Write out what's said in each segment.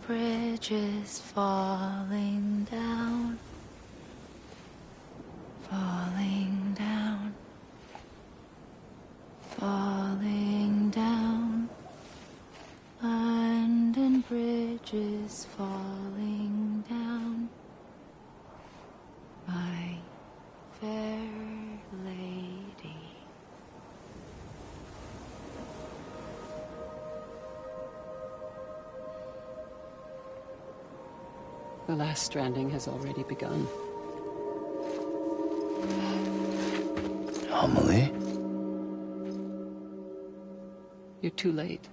bridges falling down, falling down, falling down. London bridges falling down, my fair lady. The last stranding has already begun. Amelie? You're too late.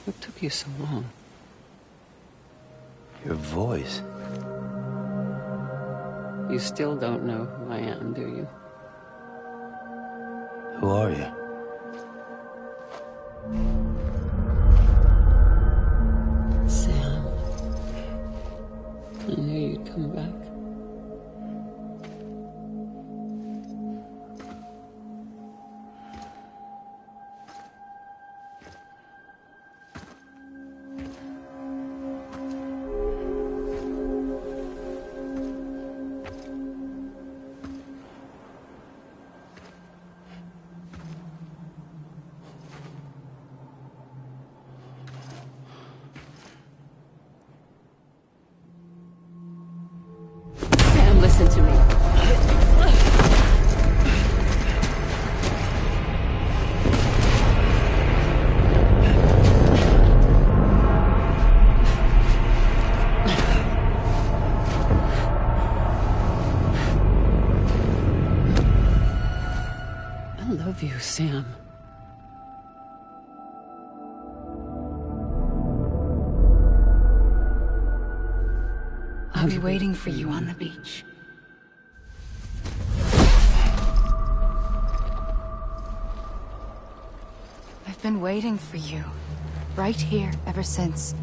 What took you so long? Your voice. You still don't know who I am, do you? Who are you? Sam. I knew you'd come back. Listen to me. I love you, Sam. I'll be waiting for you on the beach. I've been waiting for you, right here, ever since.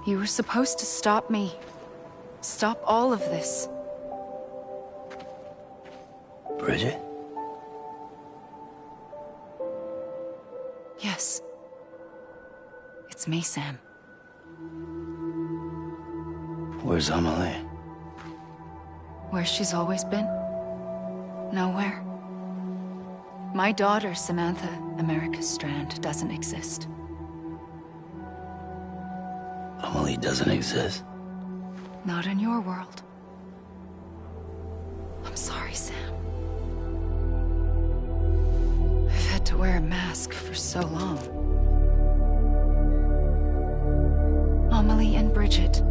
You were supposed to stop me. Stop all of this. Bridget? Yes. It's me, Sam. Where's Amelie? Where she's always been. Nowhere. My daughter, Samantha America Strand, doesn't exist. Amelie doesn't exist? Not in your world. I'm sorry, Sam. I've had to wear a mask for so long. Amelie and Bridget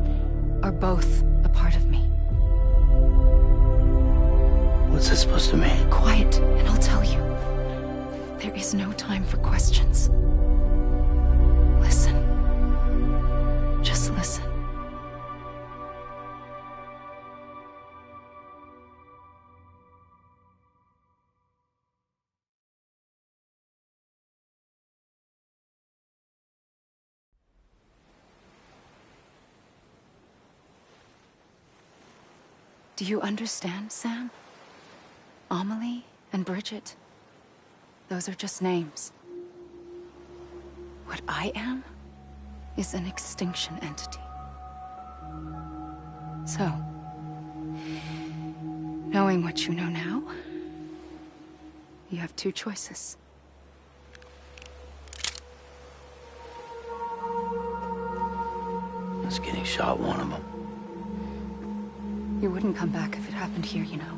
are both a part of me. What's this supposed to mean? Quiet, and I'll tell you. There is no time for questions. Listen. Just listen. Do you understand, Sam? Amelie and Bridget, those are just names. What I am is an extinction entity. So, knowing what you know now, you have two choices. Is getting shot one of them? You wouldn't come back if it happened here, you know.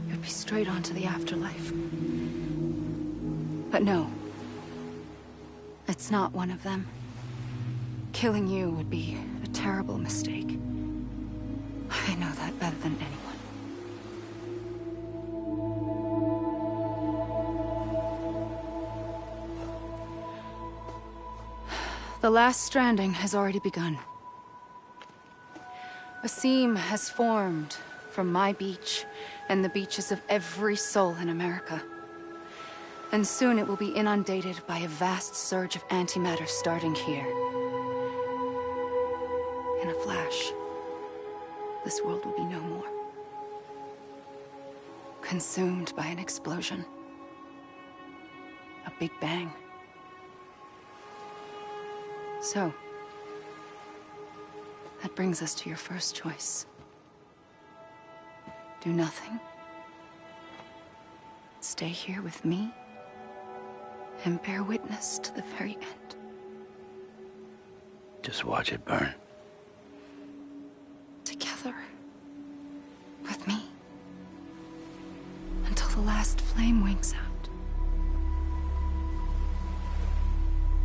You'd be straight on to the afterlife. But no. It's not one of them. Killing you would be a terrible mistake. I know that better than anyone. The last stranding has already begun. A seam has formed from my beach and the beaches of every soul in America. And soon it will be inundated by a vast surge of antimatter starting here. In a flash, this world will be no more. Consumed by an explosion. A big bang. So, that brings us to your first choice. Do nothing. Stay here with me and bear witness to the very end. Just watch it burn. Together. With me. Until the last flame winks out.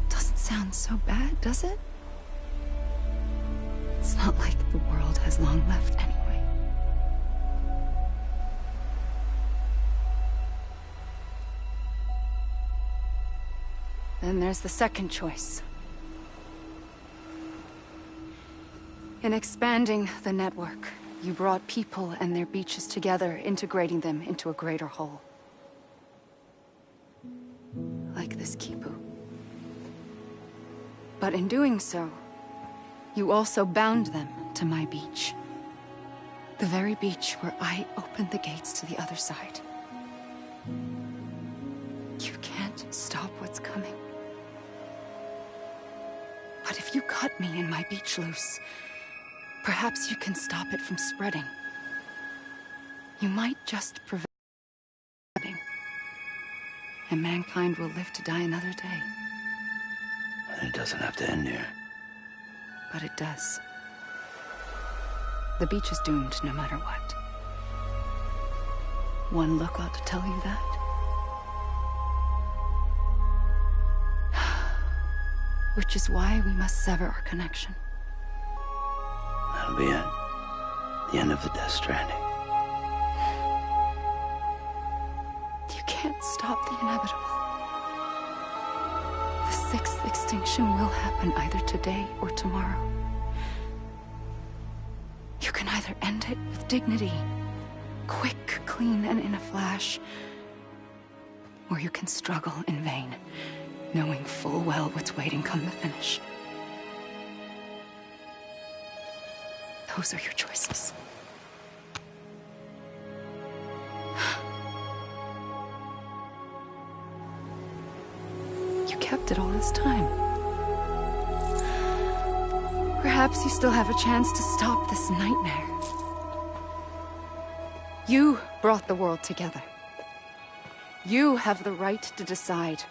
Doesn't sound so bad, does it? It's not like the world has long left anyway. Then there's the second choice. In expanding the network, you brought people and their beaches together, integrating them into a greater whole. Like this Kipu. But in doing so, you also bound them to my beach. The very beach where I opened the gates to the other side. You can't stop what's coming. But if you cut me and my beach loose, perhaps you can stop it from spreading. You might just prevent it. And mankind will live to die another day. And it doesn't have to end here. But it does. The beach is doomed no matter what. One look ought to tell you that. Which is why we must sever our connection. That'll be it. The end of the Death Stranding. You can't stop the inevitable. The sixth extinction will happen either today or tomorrow. You can either end it with dignity, quick, clean, and in a flash, or you can struggle in vain, knowing full well what's waiting come the finish. Those are your choices. You kept it all this time. Perhaps you still have a chance to stop this nightmare. You brought the world together. You have the right to decide.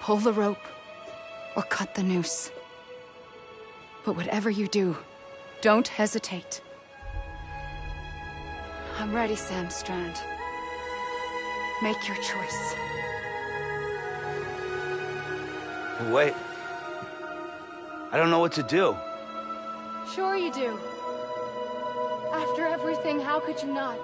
Pull the rope, or cut the noose. But whatever you do, don't hesitate. I'm ready, Sam Strand. Make your choice. Wait. I don't know what to do. Sure you do. After everything, how could you not?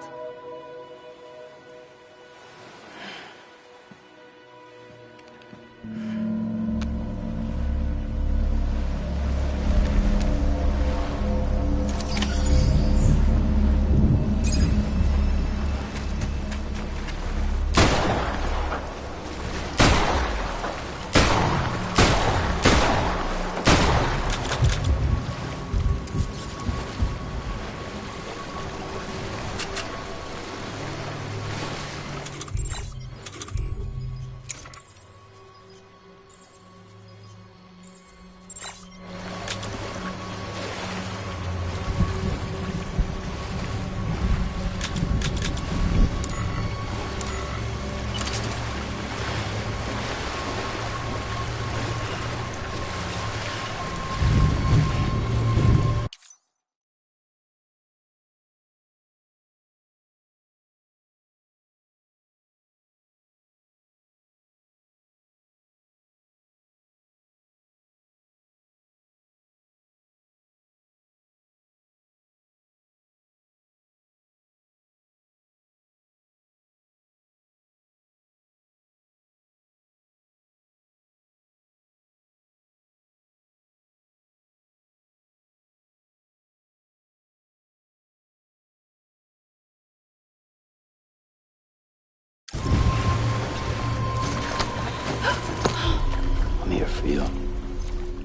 I'm here for you.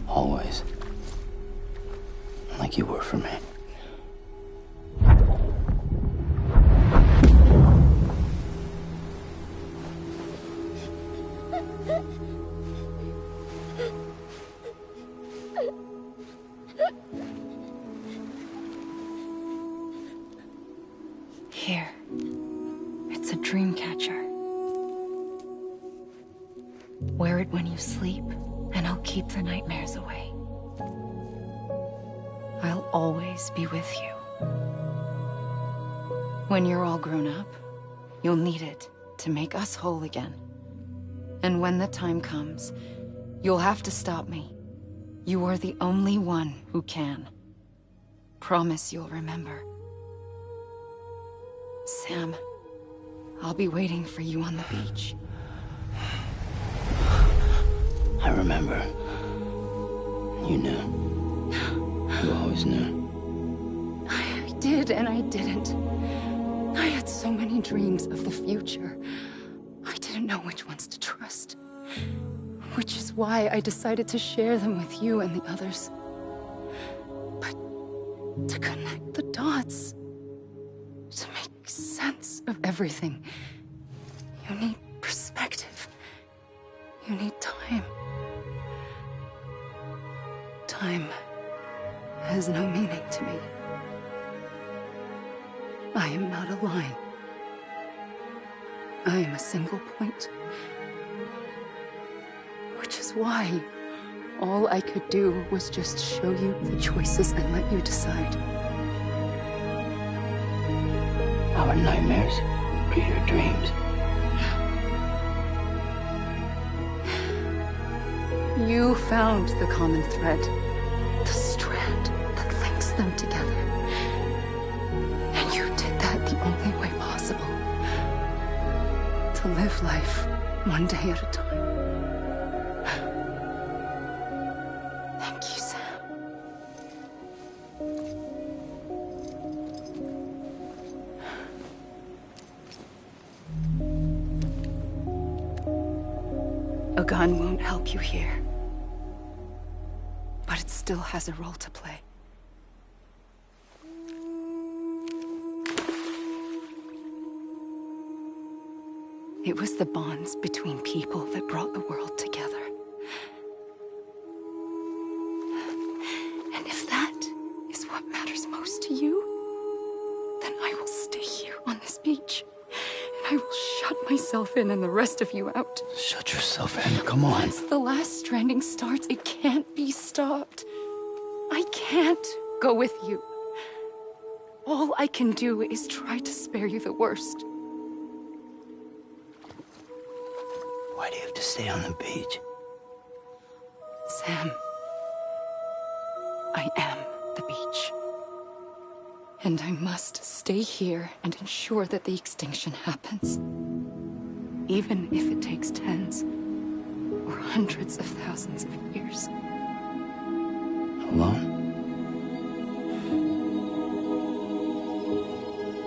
Always. Like you were for me. Here. It's a dream catcher. Wear it when you sleep, and I'll keep the nightmares away. I'll always be with you. When you're all grown up, you'll need it to make us whole again. And when the time comes, you'll have to stop me. You are the only one who can. Promise you'll remember. Sam, I'll be waiting for you on the beach. I remember. You knew. You always knew. I did and I didn't. I had so many dreams of the future. I didn't know which ones to trust. Which is why I decided to share them with you and the others. But to connect the dots, to make sense of everything, you need perspective. You need time. Time has no meaning to me. I am not a line. I am a single point. Which is why all I could do was just show you the choices and let you decide. Our nightmares are your dreams. You found the common thread, the strand that links them together. And you did that the only way possible. To live life one day at a time. Thank you, Sam. A gun won't help you here. But it still has a role to play. It was the bonds between people that brought the world together. And if that is what matters most to you, then I will stay here on this beach. And I will shut myself in and the rest of you out. Shut yourself in, come on. Once the last stranding starts, it can't be stopped. I can't go with you. All I can do is try to spare you the worst. Why do you have to stay on the beach? Sam, I am the beach. And I must stay here and ensure that the extinction happens. Even if it takes tens or hundreds of thousands of years. Alone?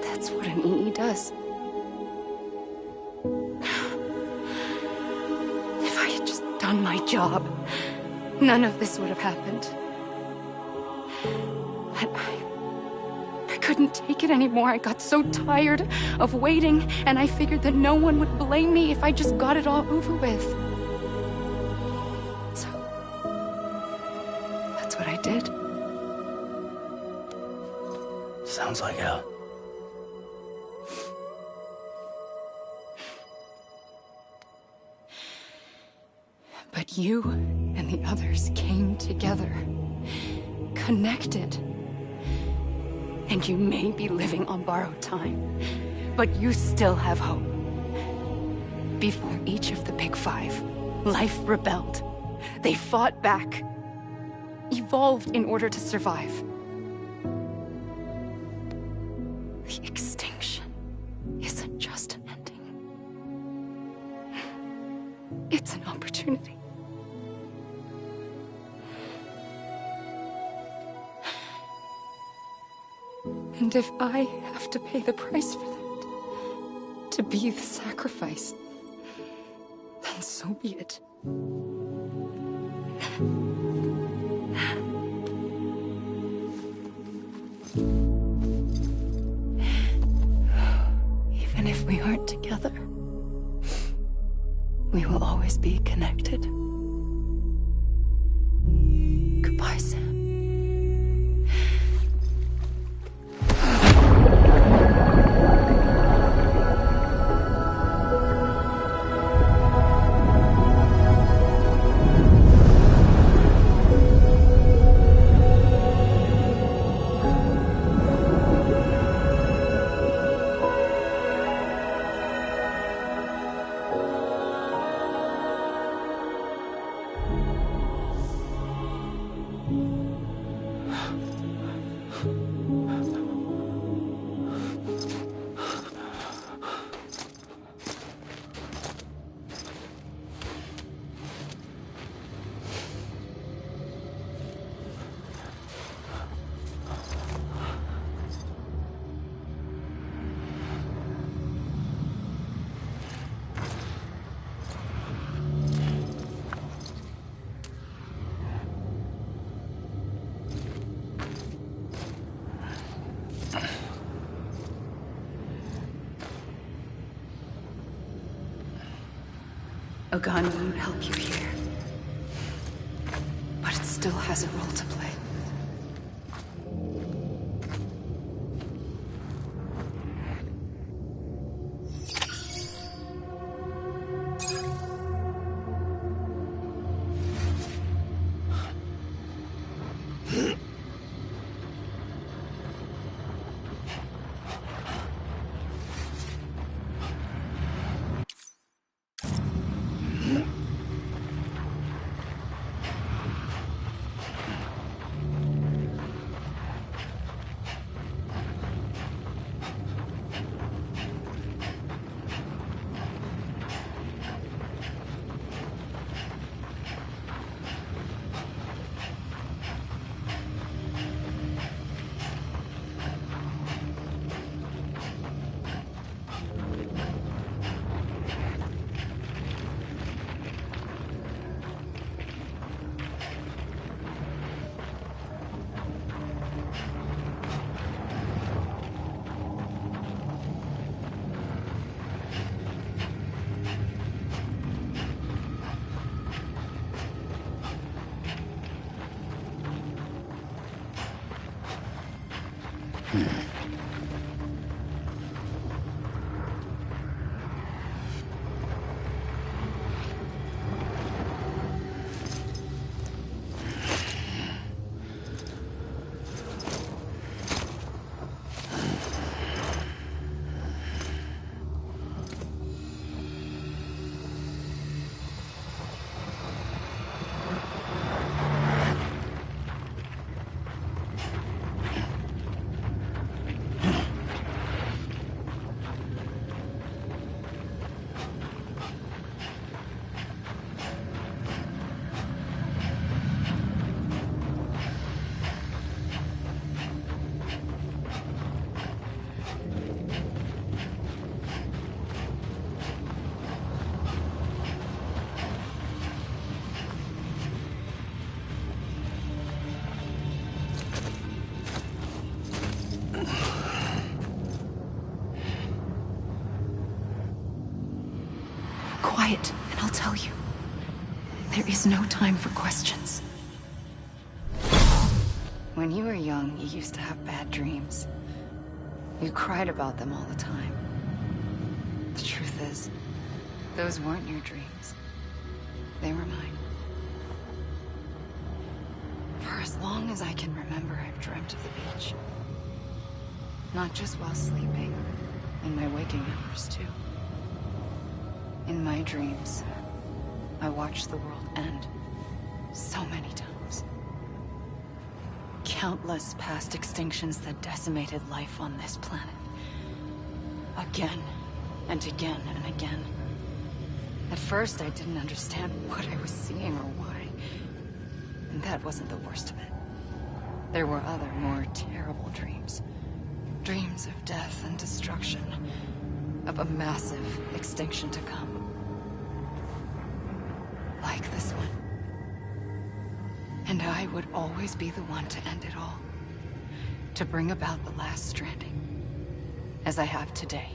That's what an EE does. If I had just done my job, none of this would have happened. But I couldn't take it anymore. I got so tired of waiting, and I figured that no one would blame me if I just got it all over with. So, that's what I did. Sounds like hell. But you and the others came together, connected. And you may be living on borrowed time, but you still have hope. Before each of the Big Five, life rebelled. They fought back, evolved in order to survive. The extinction isn't just an ending. It's an opportunity. And if I have to pay the price for that, to be the sacrifice, then so be it. Even if we aren't together, we will always be connected. Goodbye, Sam. A gun won't help you here. But it still has a role to play. Quiet, and I'll tell you. There is no time for questions. When you were young, you used to have bad dreams. You cried about them all the time. The truth is, those weren't your dreams. They were mine. For as long as I can remember, I've dreamt of the beach. Not just while sleeping, in my waking hours, too. In my dreams, I watched the world end so many times. Countless past extinctions that decimated life on this planet. Again, and again, and again. At first, I didn't understand what I was seeing or why. And that wasn't the worst of it. There were other, more terrible dreams. Dreams of death and destruction. Of a massive extinction to come. Like this one. And I would always be the one to end it all. To bring about the last stranding. As I have today.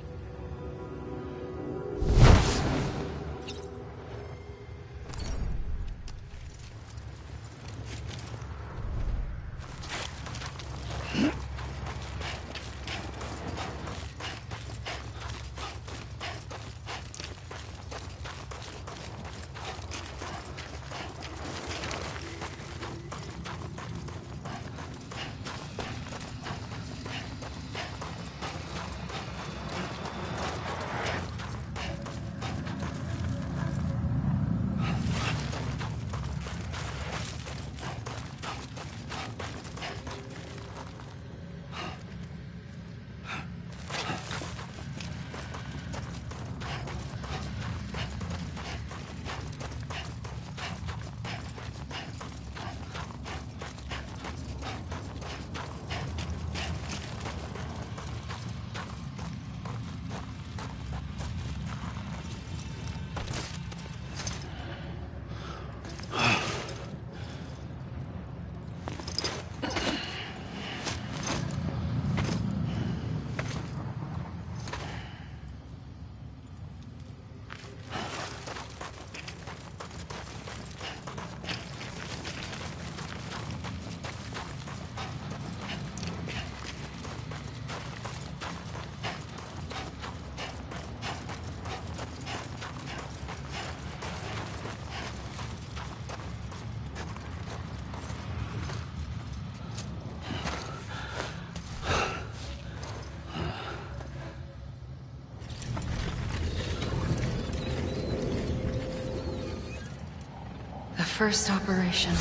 first operation,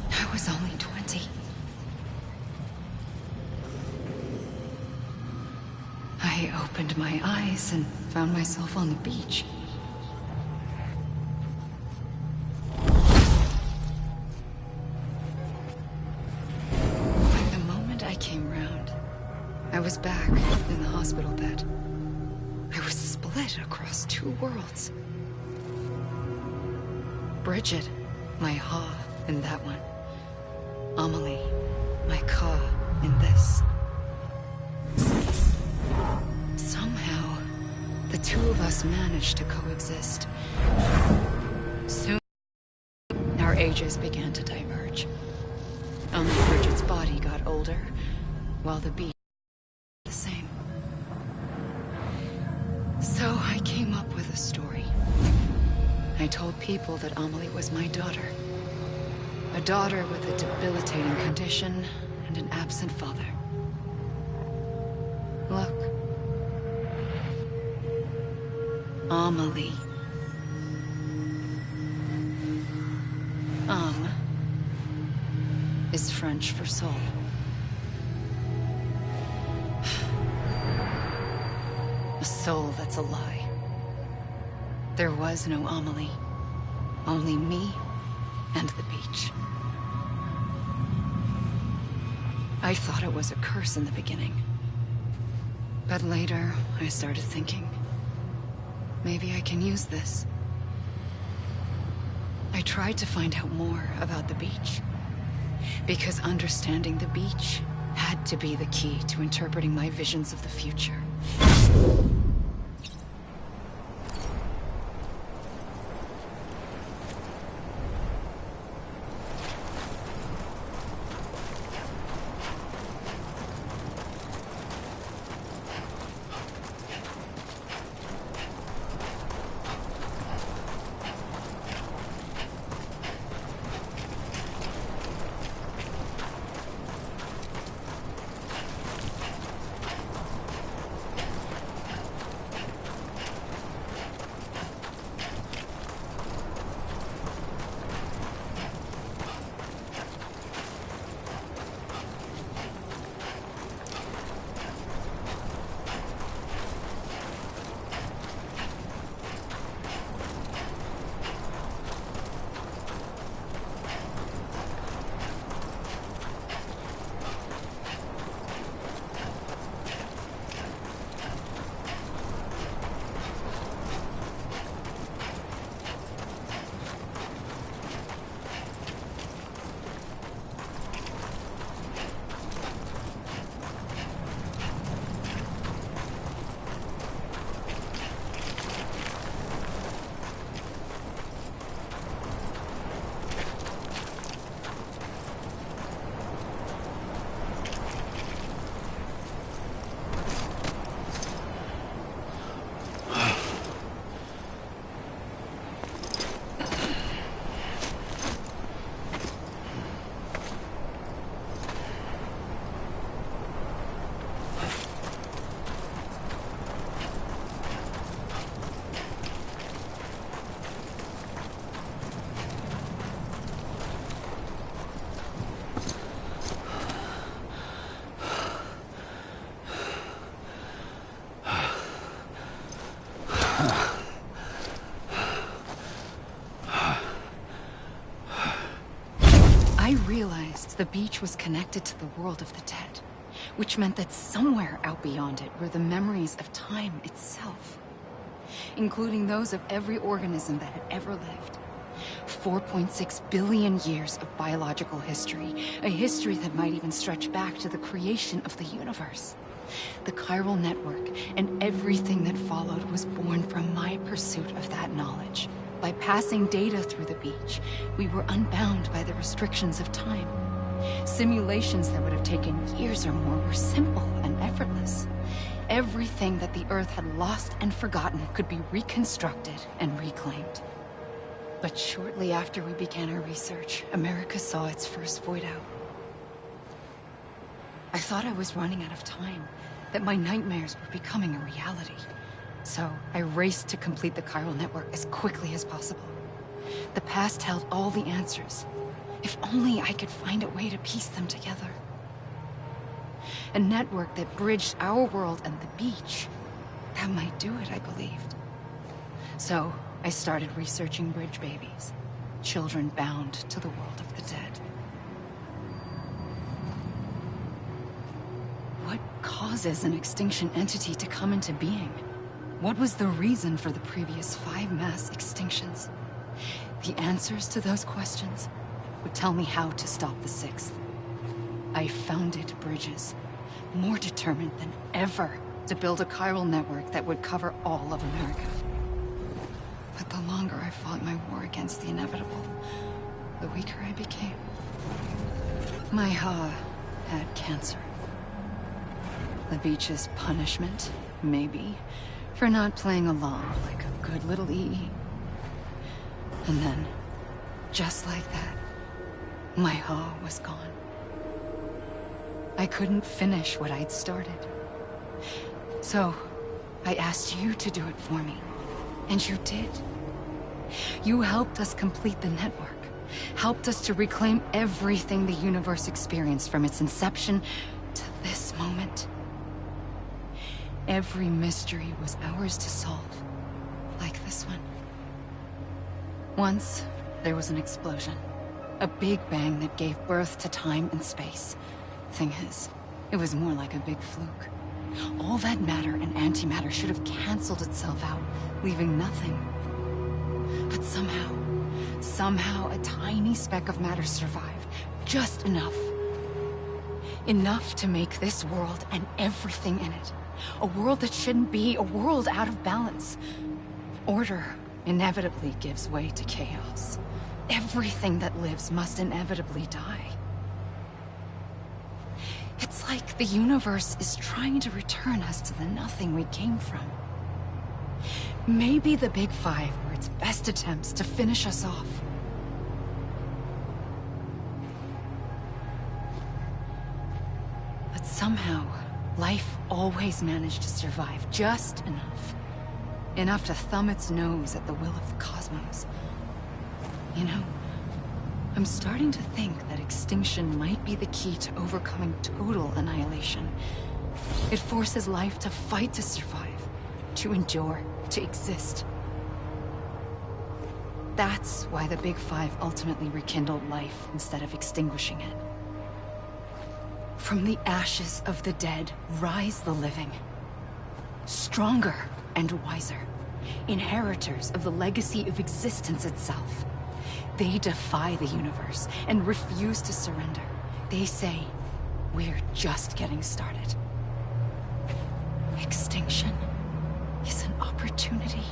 I was only 20. I opened my eyes and found myself on the beach. But the moment I came round, I was back in the hospital bed. I was split across two worlds. Bridget, my Ha in that one. Amelie, my Ka in this. Somehow, the two of us managed to coexist. Soon, our ages began to diverge. Only Bridget's body got older, while the beach was the same. So I came up with a story. I told people that Amelie was my daughter. A daughter with a debilitating condition and an absent father. Look. Amelie. Is French for soul. A soul that's a lie. There was no Amelie. Only me and the beach. I thought it was a curse in the beginning. But later, I started thinking, maybe I can use this. I tried to find out more about the beach. Because understanding the beach had to be the key to interpreting my visions of the future. I realized the beach was connected to the world of the dead, which meant that somewhere out beyond it were the memories of time itself, including those of every organism that had ever lived. 4.6 billion years of biological history, a history that might even stretch back to the creation of the universe. The chiral network and everything that followed was born from my pursuit of that knowledge. By passing data through the beach, we were unbound by the restrictions of time. Simulations that would have taken years or more were simple and effortless. Everything that the Earth had lost and forgotten could be reconstructed and reclaimed. But shortly after we began our research, America saw its first void out. I thought I was running out of time, that my nightmares were becoming a reality. So I raced to complete the chiral network as quickly as possible. The past held all the answers. If only I could find a way to piece them together. A network that bridged our world and the beach. That might do it, I believed. So, I started researching bridge babies. Children bound to the world of the dead. What causes an extinction entity to come into being? What was the reason for the previous 5 mass extinctions? The answers to those questions would tell me how to stop the 6th. I founded bridges, more determined than ever to build a chiral network that would cover all of America. But the longer I fought my war against the inevitable, the weaker I became. My Ha had cancer. The beach's punishment, maybe, for not playing along like a good little EE. And then, just like that, my Ha was gone. I couldn't finish what I'd started. So, I asked you to do it for me. And you did. You helped us complete the network. Helped us to reclaim everything the universe experienced from its inception to this moment. Every mystery was ours to solve. Like this one. Once, there was an explosion. A big bang that gave birth to time and space. Thing is, it was more like a big fluke. All that matter and antimatter should have canceled itself out, leaving nothing. But somehow a tiny speck of matter survived. Just enough. Enough to make this world and everything in it. A world that shouldn't be, a world out of balance. Order inevitably gives way to chaos. Everything that lives must inevitably die. It's like the universe is trying to return us to the nothing we came from. Maybe the Big Five were its best attempts to finish us off. But somehow, life always managed to survive just enough. Enough to thumb its nose at the will of the cosmos. You know, I'm starting to think that extinction might be the key to overcoming total annihilation. It forces life to fight to survive, to endure, to exist. That's why the Big Five ultimately rekindled life instead of extinguishing it. From the ashes of the dead rise the living. Stronger and wiser. Inheritors of the legacy of existence itself. They defy the universe and refuse to surrender. They say, we're just getting started. Extinction is an opportunity.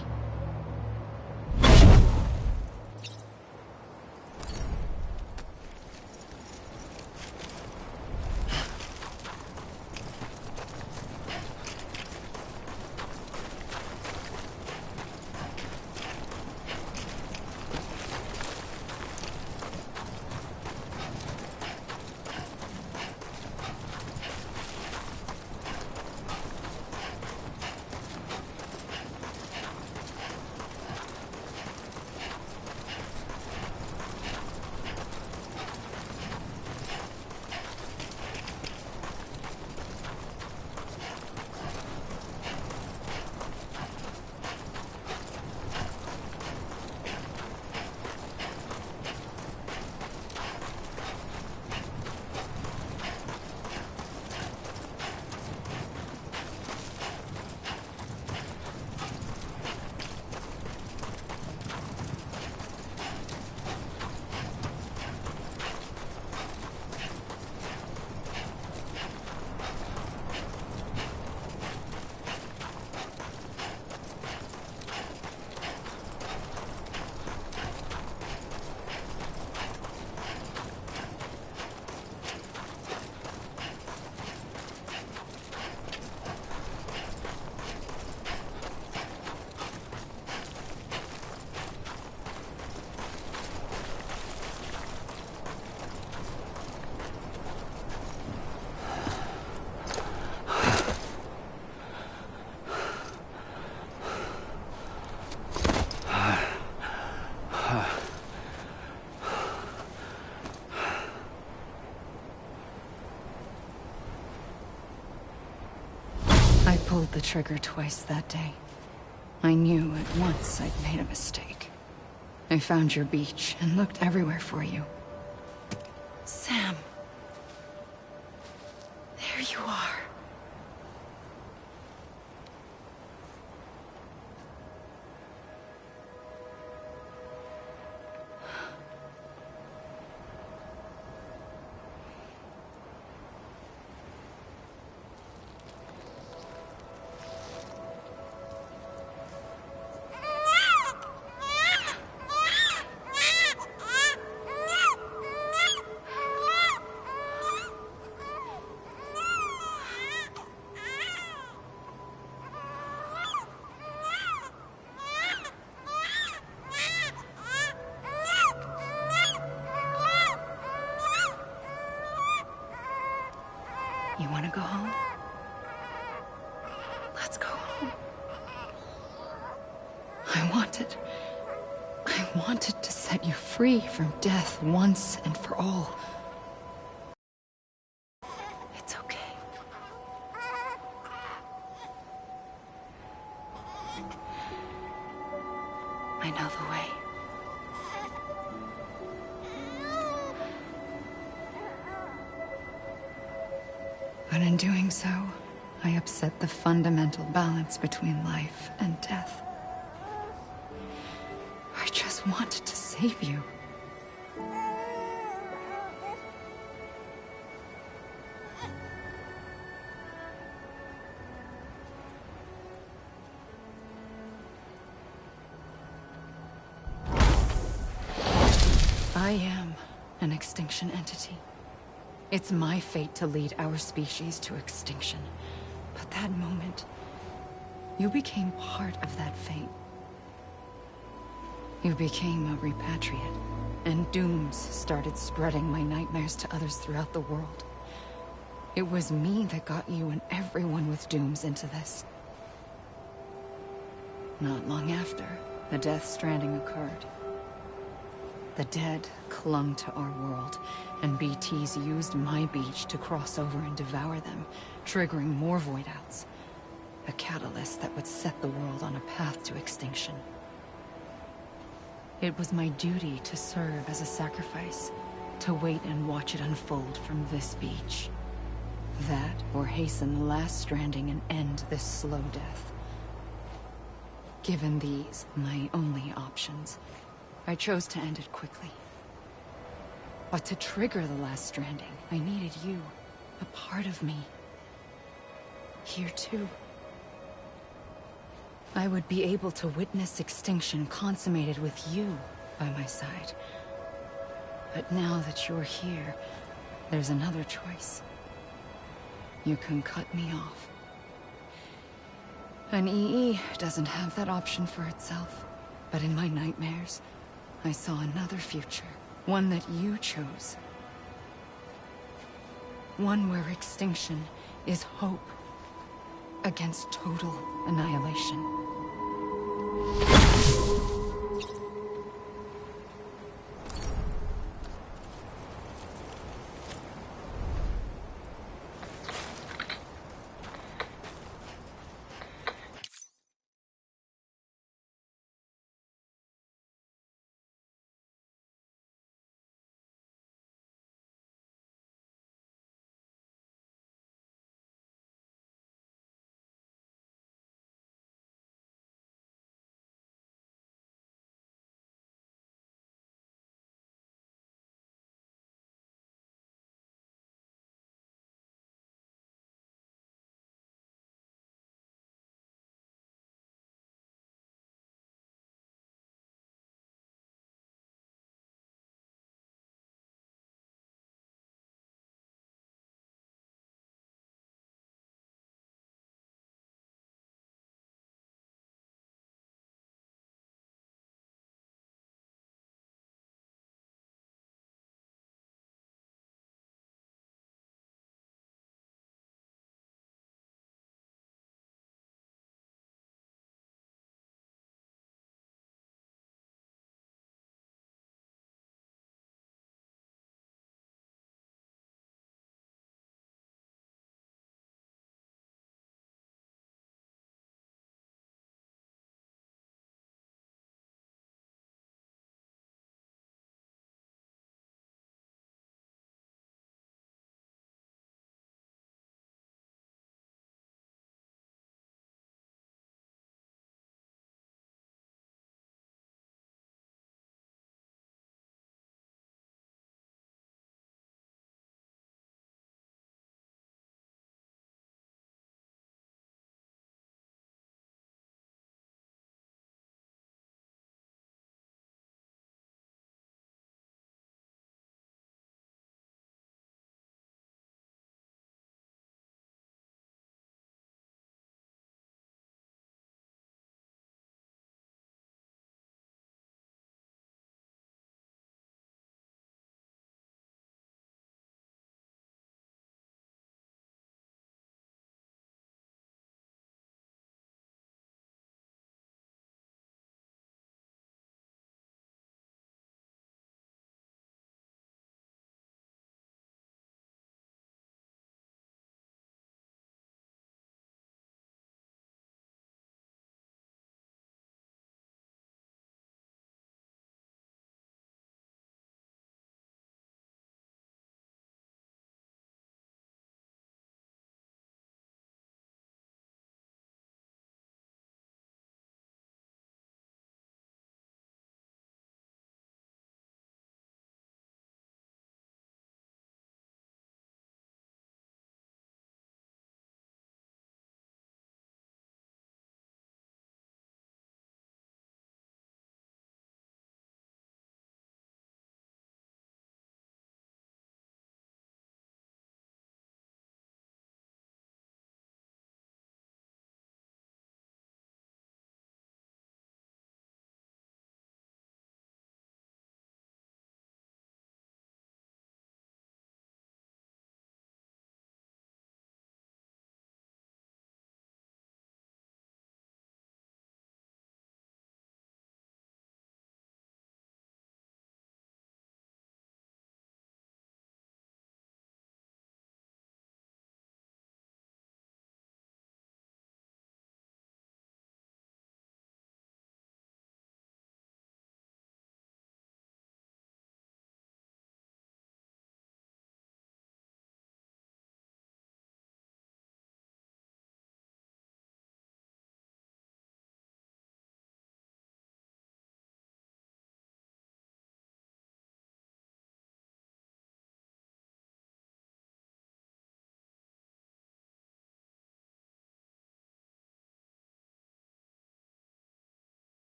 pulled the trigger twice that day. I knew at once I'd made a mistake. I found your beach and looked everywhere for you. Sam. There you are. You want to go home? Let's go home. I wanted to set you free from death once and for all. It's okay. I know the way. But in doing so, I upset the fundamental balance between life and death. I just wanted to save you. I am an extinction entity. It's my fate to lead our species to extinction. But that moment, you became part of that fate. You became a repatriate, and dooms started spreading my nightmares to others throughout the world. It was me that got you and everyone with dooms into this. Not long after, the Death Stranding occurred. The dead clung to our world, and BTs used my beach to cross over and devour them, triggering more void outs. A catalyst that would set the world on a path to extinction. It was my duty to serve as a sacrifice, to wait and watch it unfold from this beach. That, or hasten the last stranding and end this slow death. Given these, my only options, I chose to end it quickly. But to trigger the last stranding, I needed you, a part of me. Here too. I would be able to witness extinction consummated with you by my side. But now that you're here, there's another choice. You can cut me off. An EE doesn't have that option for itself. But in my nightmares, I saw another future. One that you chose. One where extinction is hope against total annihilation.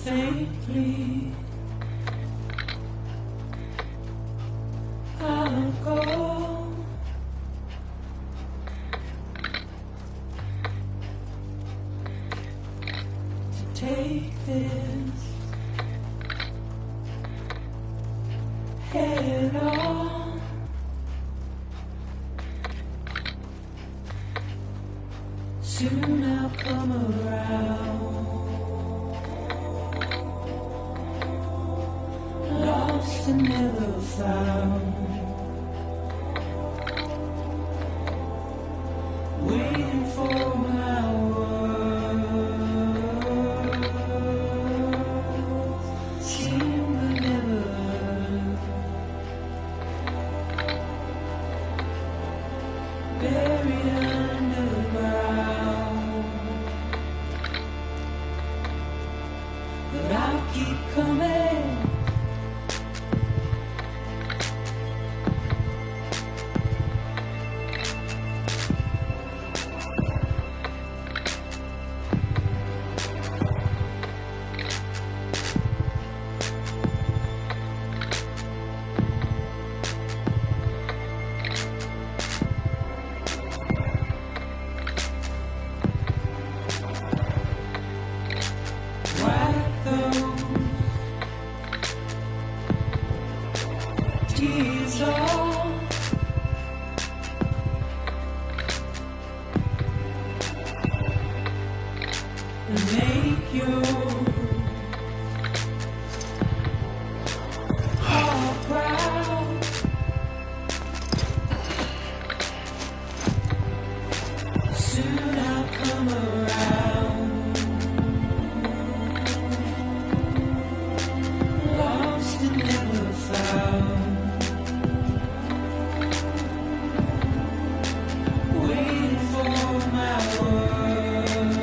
Faintly, I'll go to take this head on. Soon I'll come around. Lost and never found, waiting for my words, seem but never heard, buried underground, but I'll keep coming. Tears off, and make your heart proud. Soon I'll come around, lost and never found. Waiting for my words,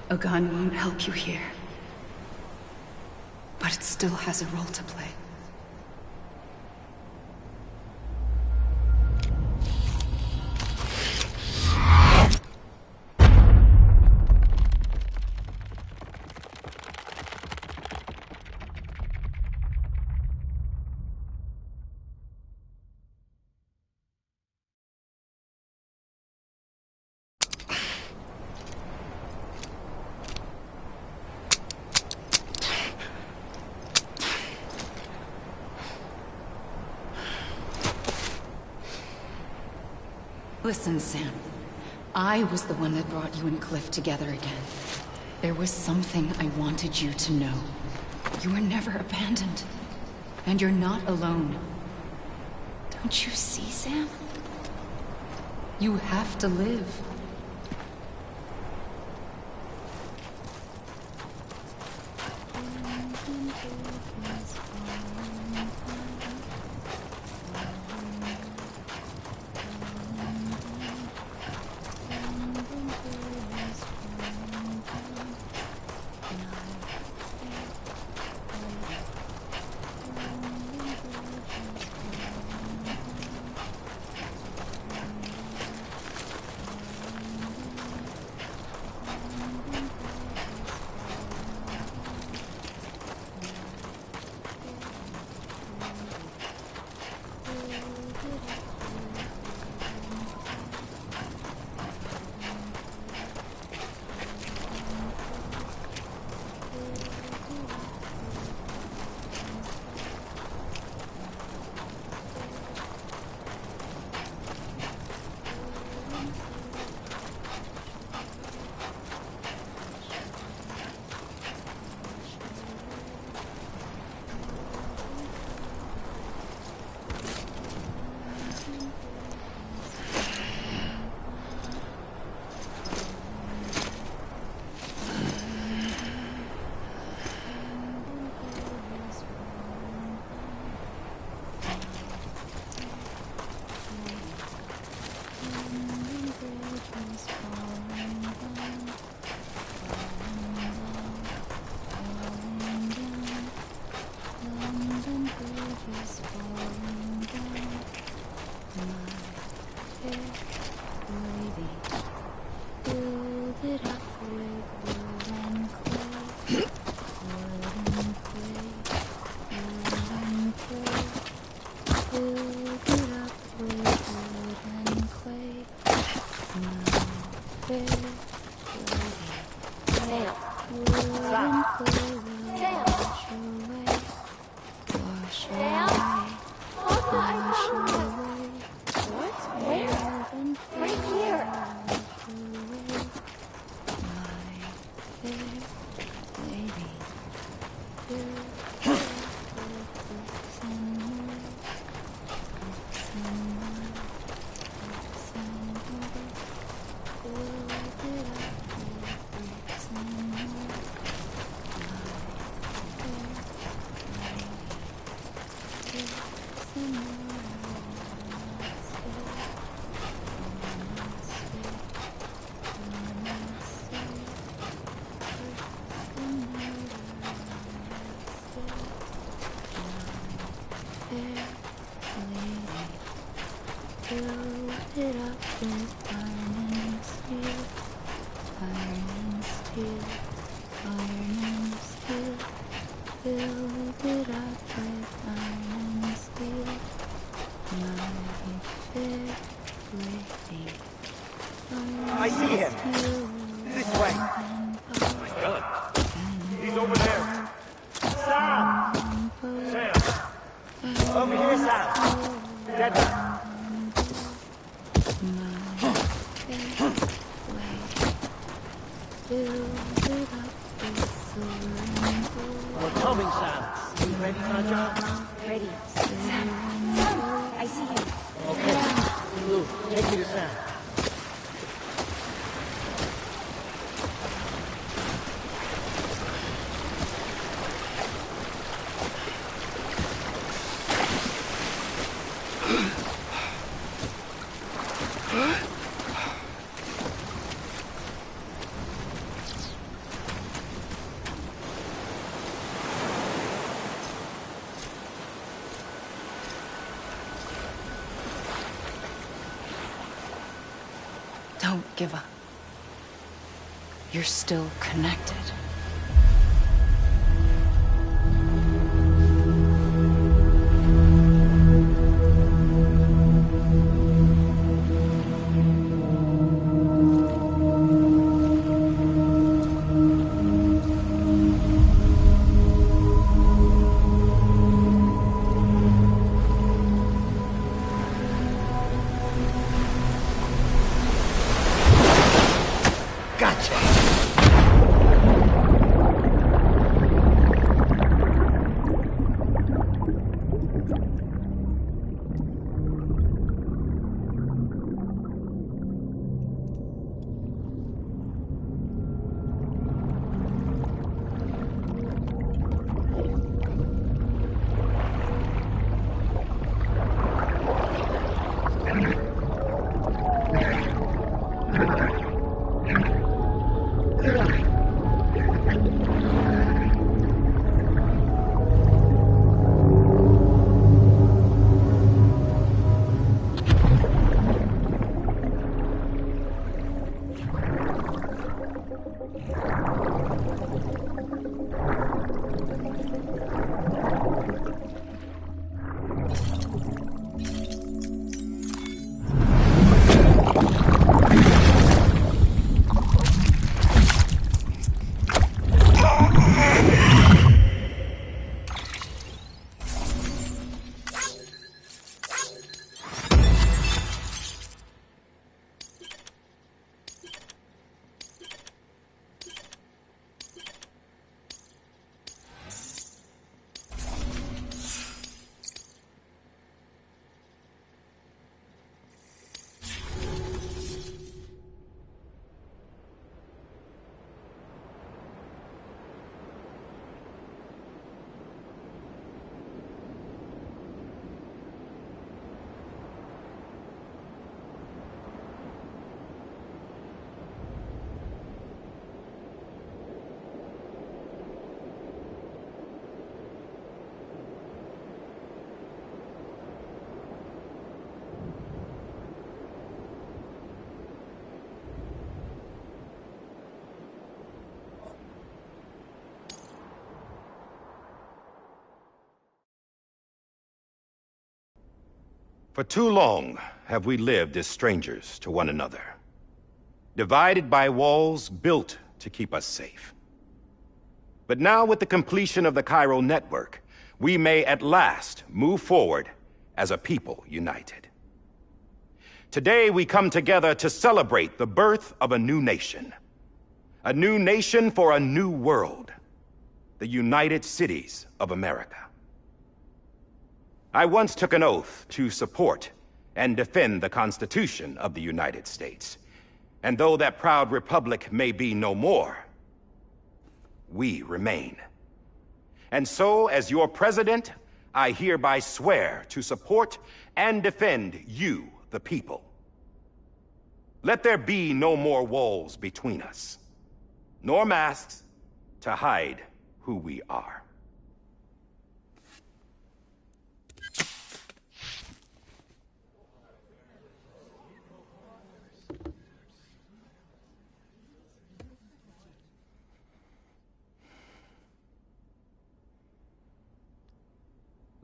A gun won't help you here. But it still has a role to play. Listen, Sam. I was the one that brought you and Cliff together again. There was something I wanted you to know. You were never abandoned. And you're not alone. Don't you see, Sam? You have to live. I see him. This way. My God. He's over there. Sam! Sam! Over here, Sam. Dead man. We're coming, Sam. You ready for a job? Ready. Sam, I see you. Okay. Lou, take me to Sam. Don't give up. You're still connected. For too long have we lived as strangers to one another, divided by walls built to keep us safe. But now, with the completion of the Cairo network, we may at last move forward as a people united. Today we come together to celebrate the birth of a new nation for a new world, the United Cities of America. I once took an oath to support and defend the Constitution of the United States. And though that proud republic may be no more, we remain. And so, as your president, I hereby swear to support and defend you, the people. Let there be no more walls between us, nor masks to hide who we are.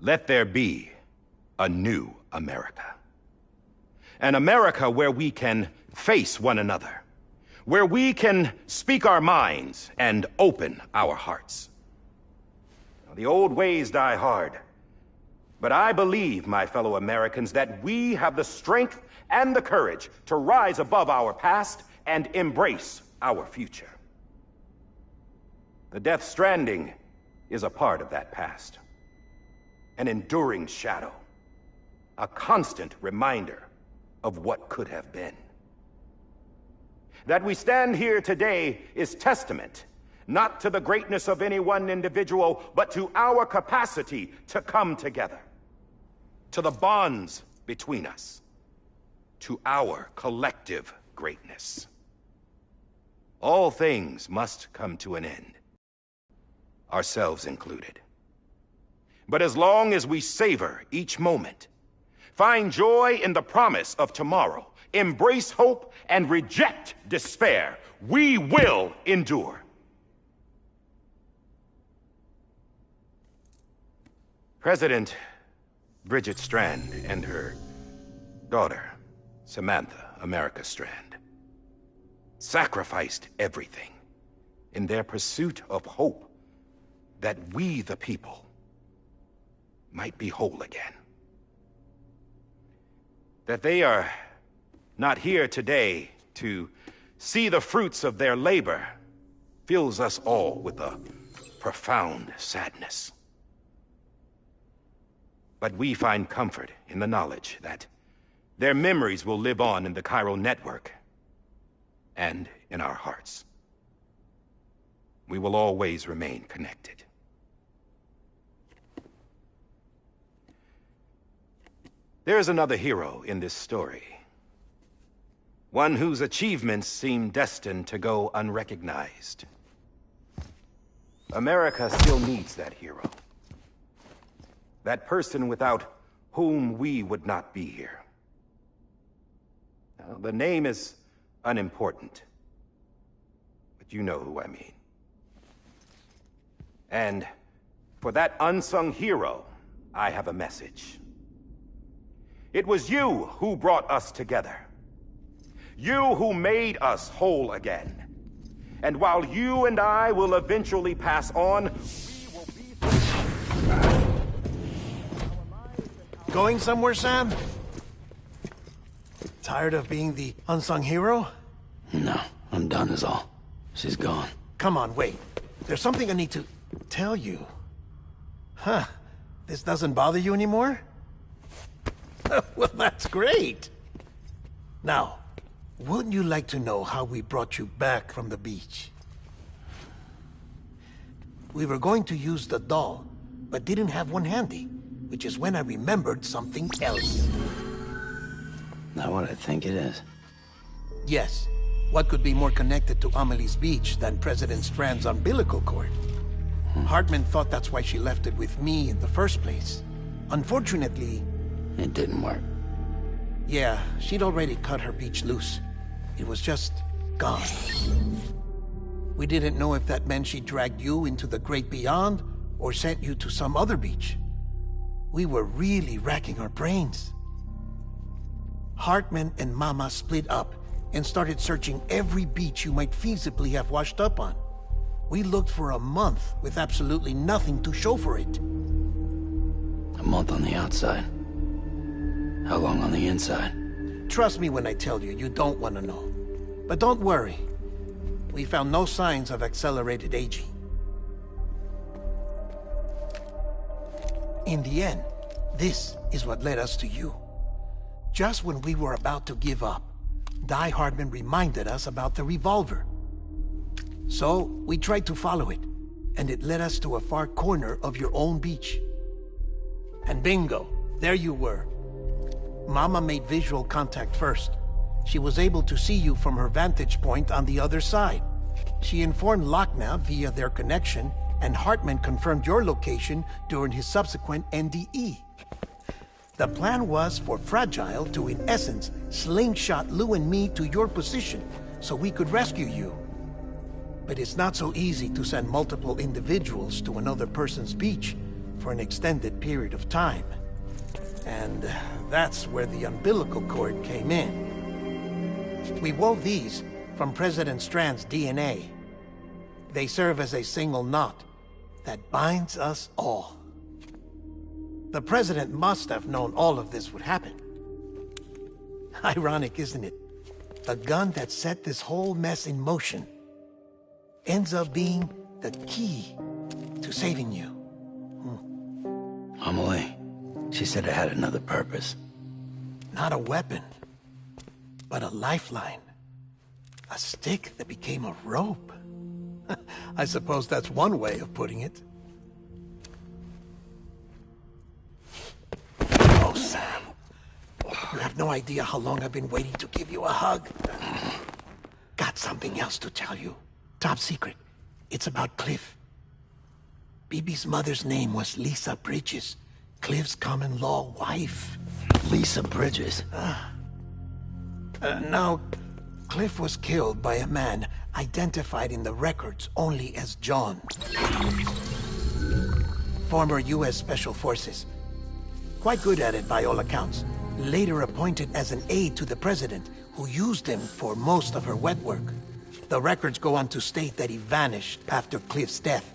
Let there be a new America. An America where we can face one another, where we can speak our minds and open our hearts. Now, the old ways die hard, but I believe, my fellow Americans, that we have the strength and the courage to rise above our past and embrace our future. The Death Stranding is a part of that past. An enduring shadow, a constant reminder of what could have been. That we stand here today is testament, not to the greatness of any one individual, but to our capacity to come together, to the bonds between us, to our collective greatness. All things must come to an end, ourselves included. But as long as we savor each moment, find joy in the promise of tomorrow, embrace hope, and reject despair, we will endure. President Bridget Strand and her daughter, Samantha America Strand, sacrificed everything in their pursuit of hope that we, the people, might be whole again. That they are not here today to see the fruits of their labor fills us all with a profound sadness. But we find comfort in the knowledge that their memories will live on in the chiral network and in our hearts. We will always remain connected. There is another hero in this story. One whose achievements seem destined to go unrecognized. America still needs that hero. That person without whom we would not be here. Now, the name is unimportant, but you know who I mean. And for that unsung hero, I have a message. It was you who brought us together. You who made us whole again. And while you and I will eventually pass on, we will be... Going somewhere, Sam? Tired of being the unsung hero? No, I'm done is all. She's gone. Come on, wait. There's something I need to tell you. Huh. This doesn't bother you anymore? Well, that's great. Now, wouldn't you like to know how we brought you back from the beach? We were going to use the doll, but didn't have one handy, which is when I remembered something else. Not what I think it is. Yes. What could be more connected to Amelie's beach than President Strand's umbilical cord? Hartman thought that's why she left it with me in the first place. Unfortunately... It didn't work. Yeah, she'd already cut her beach loose. It was just gone. We didn't know if that meant she dragged you into the great beyond, or sent you to some other beach. We were really racking our brains. Hartman and Mama split up and started searching every beach you might feasibly have washed up on. We looked for a month with absolutely nothing to show for it. A month on the outside. How long on the inside? Trust me when I tell you, you don't want to know. But don't worry. We found no signs of accelerated aging. In the end, this is what led us to you. Just when we were about to give up, Die Hardman reminded us about the revolver. So, we tried to follow it, and it led us to a far corner of your own beach. And bingo, there you were. Mama made visual contact first. She was able to see you from her vantage point on the other side. She informed Lochna via their connection, and Hartman confirmed your location during his subsequent NDE. The plan was for Fragile to, in essence, slingshot Lou and me to your position, so we could rescue you. But it's not so easy to send multiple individuals to another person's beach for an extended period of time. And that's where the umbilical cord came in. We wove these from President Strand's DNA. They serve as a single knot that binds us all. The President must have known all of this would happen. Ironic, isn't it? The gun that set this whole mess in motion ends up being the key to saving you. Amelie, she said it had another purpose. Not a weapon, but a lifeline. A stick that became a rope. I suppose that's one way of putting it. Oh, Sam. You have no idea how long I've been waiting to give you a hug. Got something else to tell you. Top secret. It's about Cliff. BB's mother's name was Lisa Bridges, Cliff's common-law wife. Lisa Bridges? Now, Cliff was killed by a man identified in the records only as John. Former U.S. Special Forces. Quite good at it by all accounts. Later appointed as an aide to the president, who used him for most of her wet work. The records go on to state that he vanished after Cliff's death.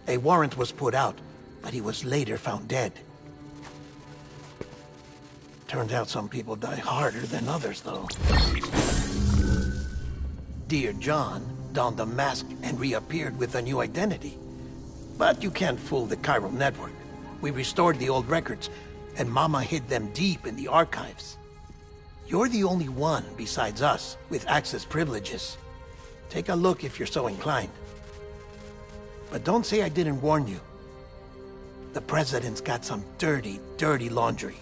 A warrant was put out, but he was later found dead. Turns out some people die harder than others, though. Dear John donned a mask and reappeared with a new identity. But you can't fool the chiral network. We restored the old records, and Mama hid them deep in the archives. You're the only one, besides us, with access privileges. Take a look if you're so inclined. But don't say I didn't warn you. The president's got some dirty, dirty laundry.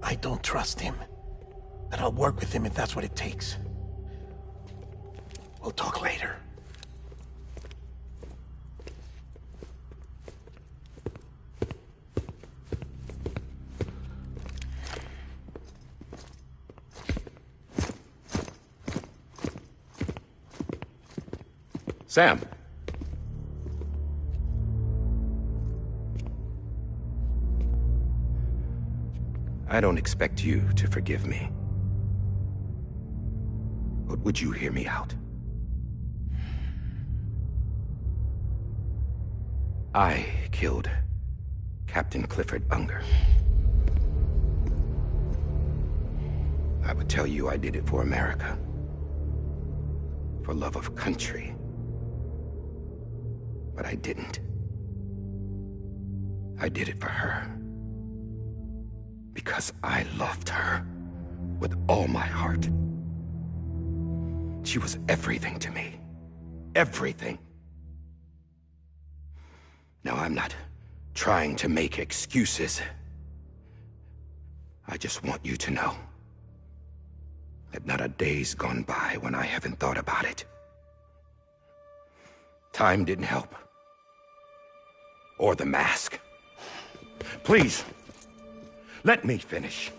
I don't trust him, but I'll work with him if that's what it takes. We'll talk later. Sam. I don't expect you to forgive me. But would you hear me out? I killed Captain Clifford Unger. I would tell you I did it for America. For love of country. But I didn't. I did it for her. Because I loved her with all my heart. She was everything to me. Everything. Now, I'm not trying to make excuses. I just want you to know that not a day's gone by when I haven't thought about it. Time didn't help. Or the mask. Please, let me finish.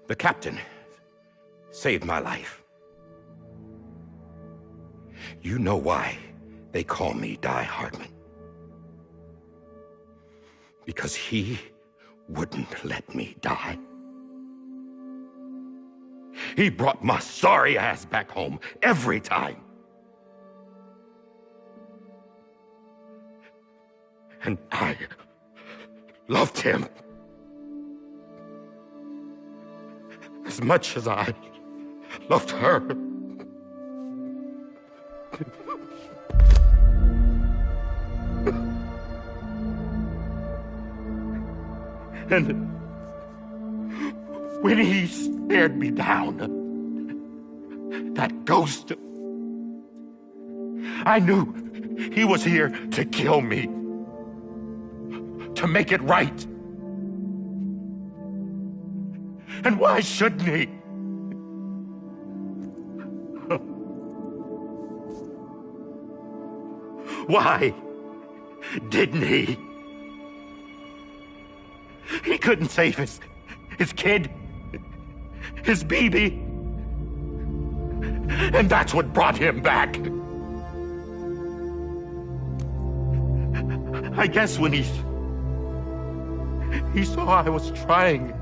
The captain, saved my life. You know why they call me Die Hardman. Because he wouldn't let me die. He brought my sorry ass back home every time. And I loved him as much as I loved her. And when he stared me down, that ghost, I knew he was here to kill me, to make it right. And why shouldn't he? Why didn't he? He couldn't save his kid, his baby. And that's what brought him back. I guess when he saw I was trying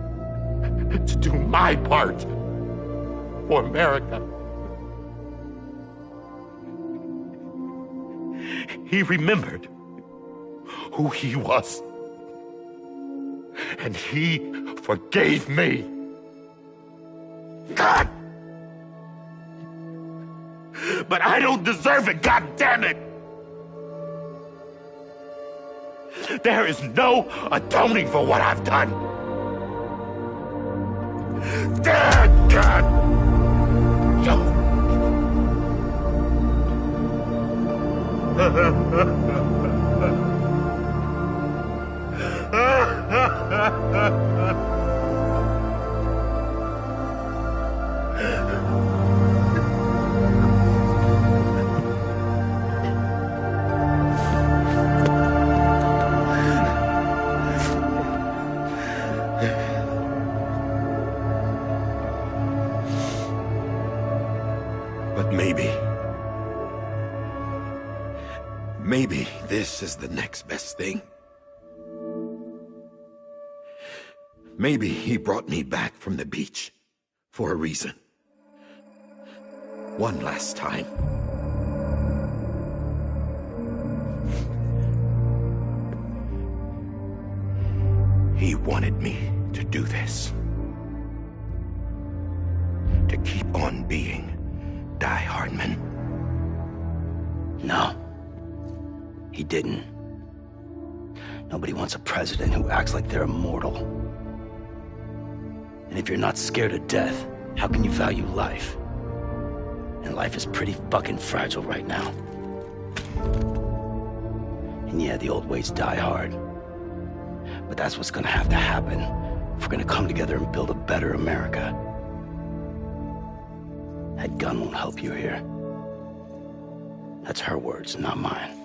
to do my part for America, he remembered who he was. And he forgave me. God! But I don't deserve it, God damn it! There is no atoning for what I've done. Damn God! Maybe this is the next best thing. Maybe he brought me back from the beach for a reason. One last time. He wanted me to do this. To keep on being Die Hardman. No. He didn't. Nobody wants a president who acts like they're immortal. And if you're not scared of death, how can you value life? And life is pretty fucking fragile right now. And yeah, the old ways die hard. But that's what's gonna have to happen if we're gonna come together and build a better America. That gun won't help you here. That's her words, not mine.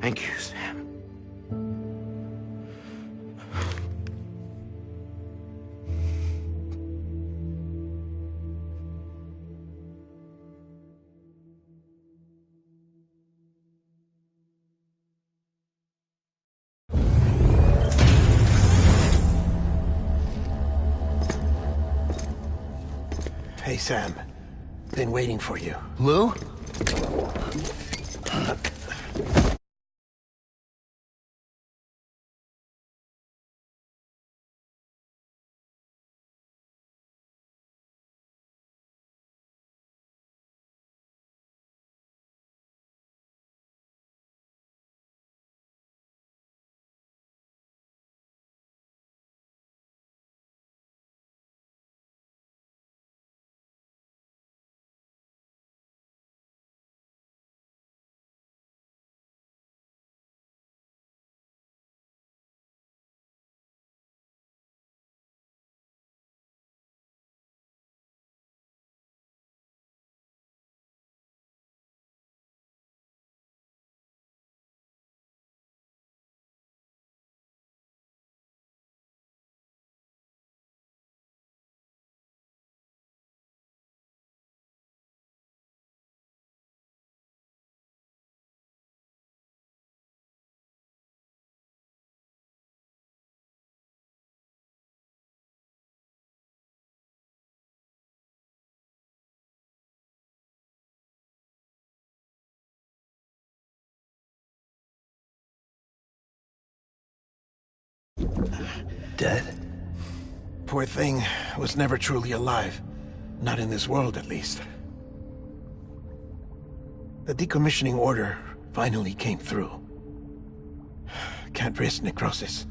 Thank you, Sam. Hey, Sam. Been waiting for you. Lou? Dead? Poor thing was never truly alive. Not in this world, at least. The decommissioning order finally came through. Can't risk necrosis.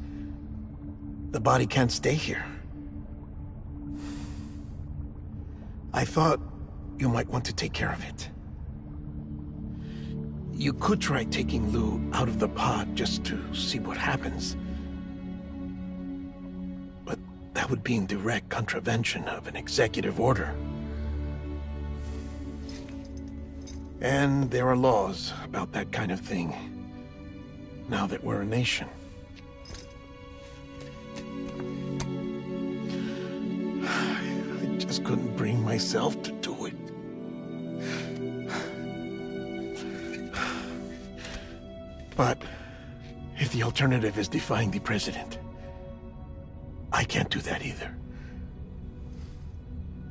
The body can't stay here. I thought you might want to take care of it. You could try taking Lou out of the pod just to see what happens. But that would be in direct contravention of an executive order. And there are laws about that kind of thing, now that we're a nation. I just couldn't bring myself to do it. But if the alternative is defying the president, I can't do that either.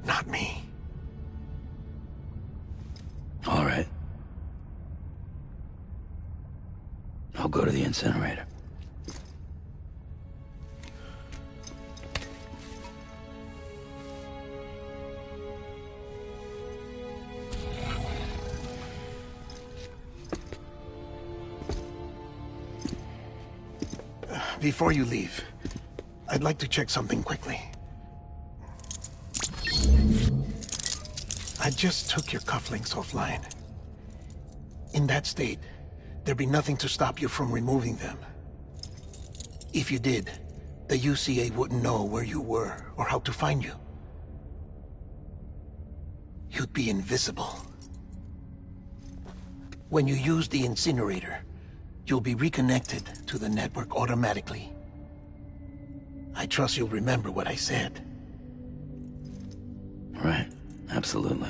Not me. All right. I'll go to the incinerator. Before you leave, I'd like to check something quickly. I just took your cufflinks offline. In that state, there'd be nothing to stop you from removing them. If you did, the UCA wouldn't know where you were or how to find you. You'd be invisible. When you use the incinerator, you'll be reconnected to the network automatically. I trust you'll remember what I said. Right. Absolutely.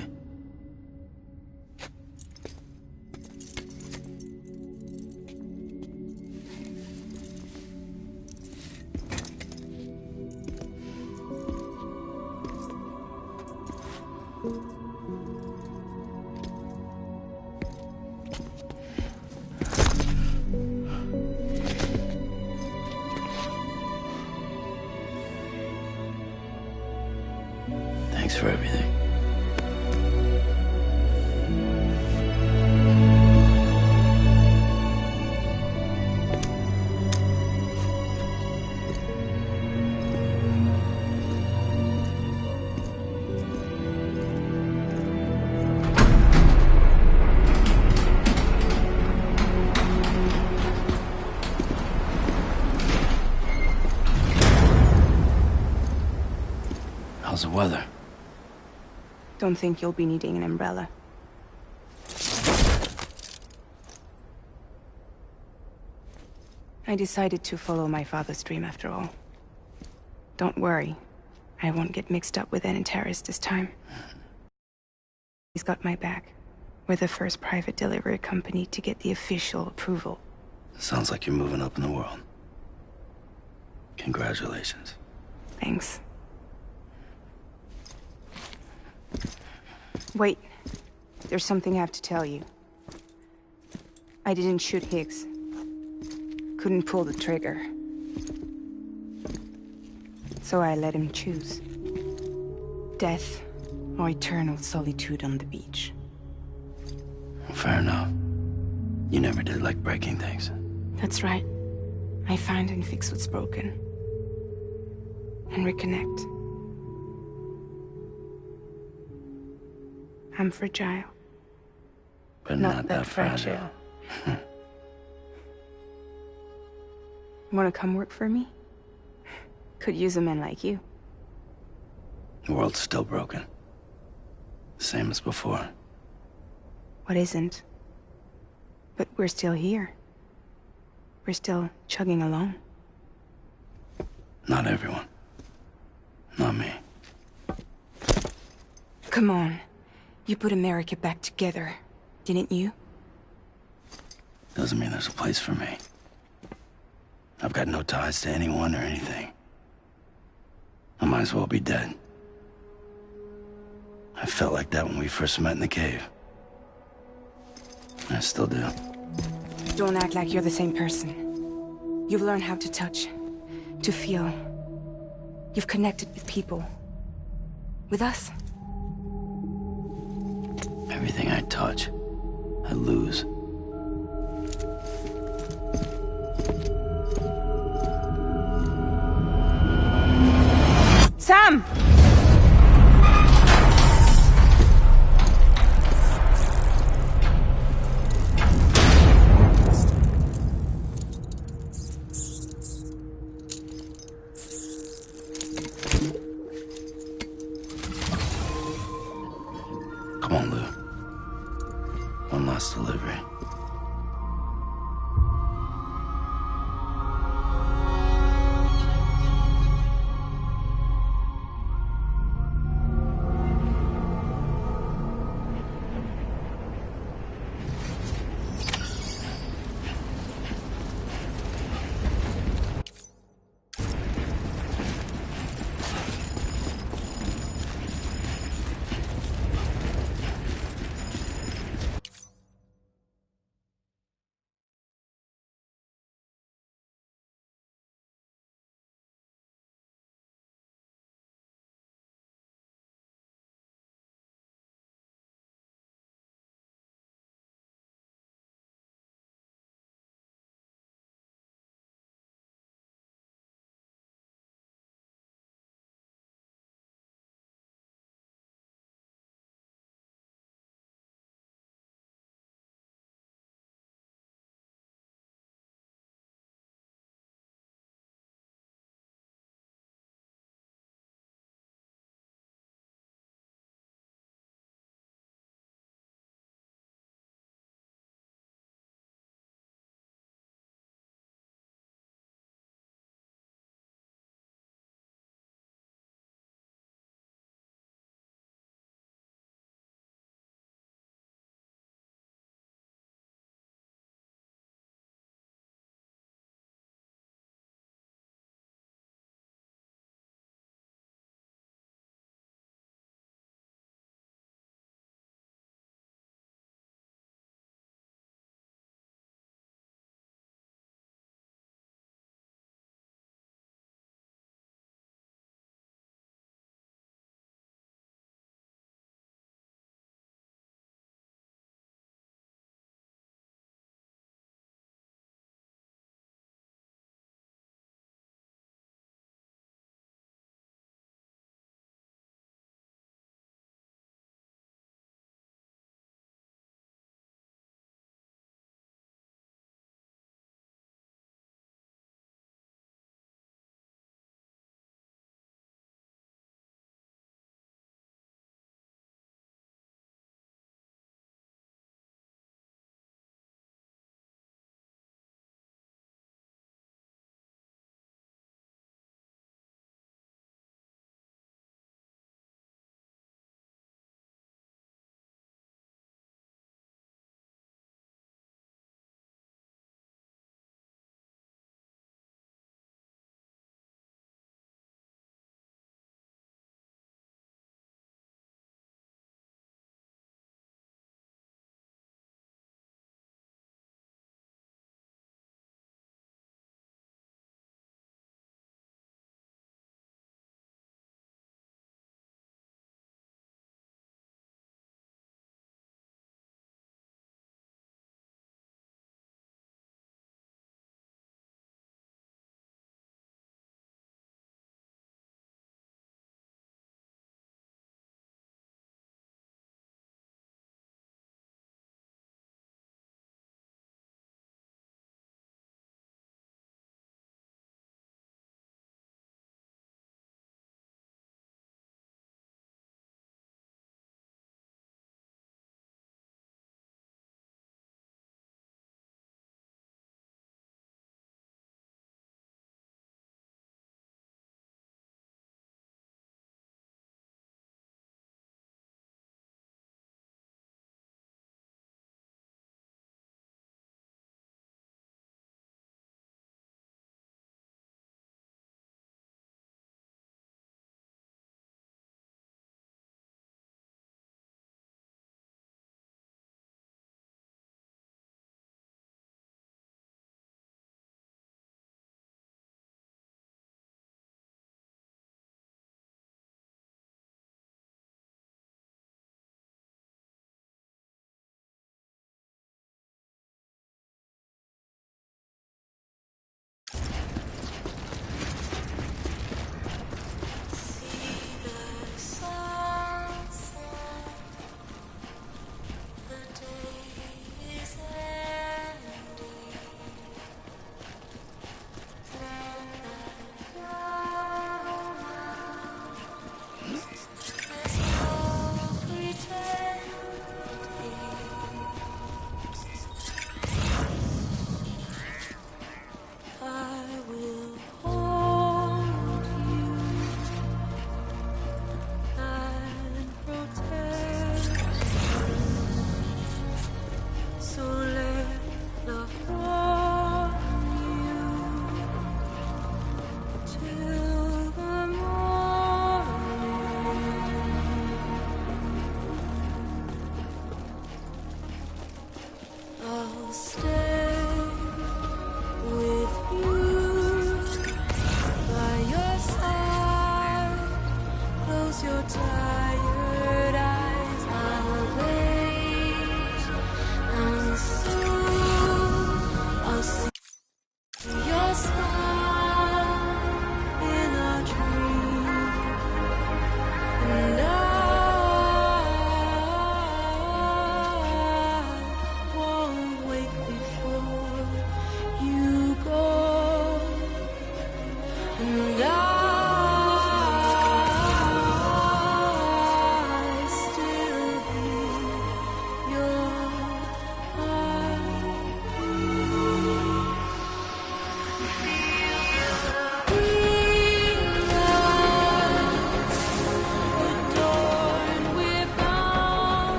Thanks for everything. How's the weather? Don't think you'll be needing an umbrella. I decided to follow my father's dream after all. Don't worry. I won't get mixed up with any terrorists this time. He's got my back. We're the first private delivery company to get the official approval. Sounds like you're moving up in the world. Congratulations. Thanks. Wait. There's something I have to tell you. I didn't shoot Higgs. Couldn't pull the trigger. So I let him choose. Death or eternal solitude on the beach. Fair enough. You never did like breaking things. That's right. I find and fix what's broken. And reconnect. I'm fragile. But not that fragile. Wanna come work for me? Could use a man like you. The world's still broken. Same as before. What isn't? But we're still here. We're still chugging along. Not everyone. Not me. Come on. You put America back together, didn't you? Doesn't mean there's a place for me. I've got no ties to anyone or anything. I might as well be dead. I felt like that when we first met in the cave. I still do. Don't act like you're the same person. You've learned how to touch, to feel. You've connected with people. With us. Everything I touch, I lose. Sam! Come on, Lou. One last delivery. till the morning. I'll stay with you by your side. Close your tired eyes. I'll wait, and soon I'll see your smile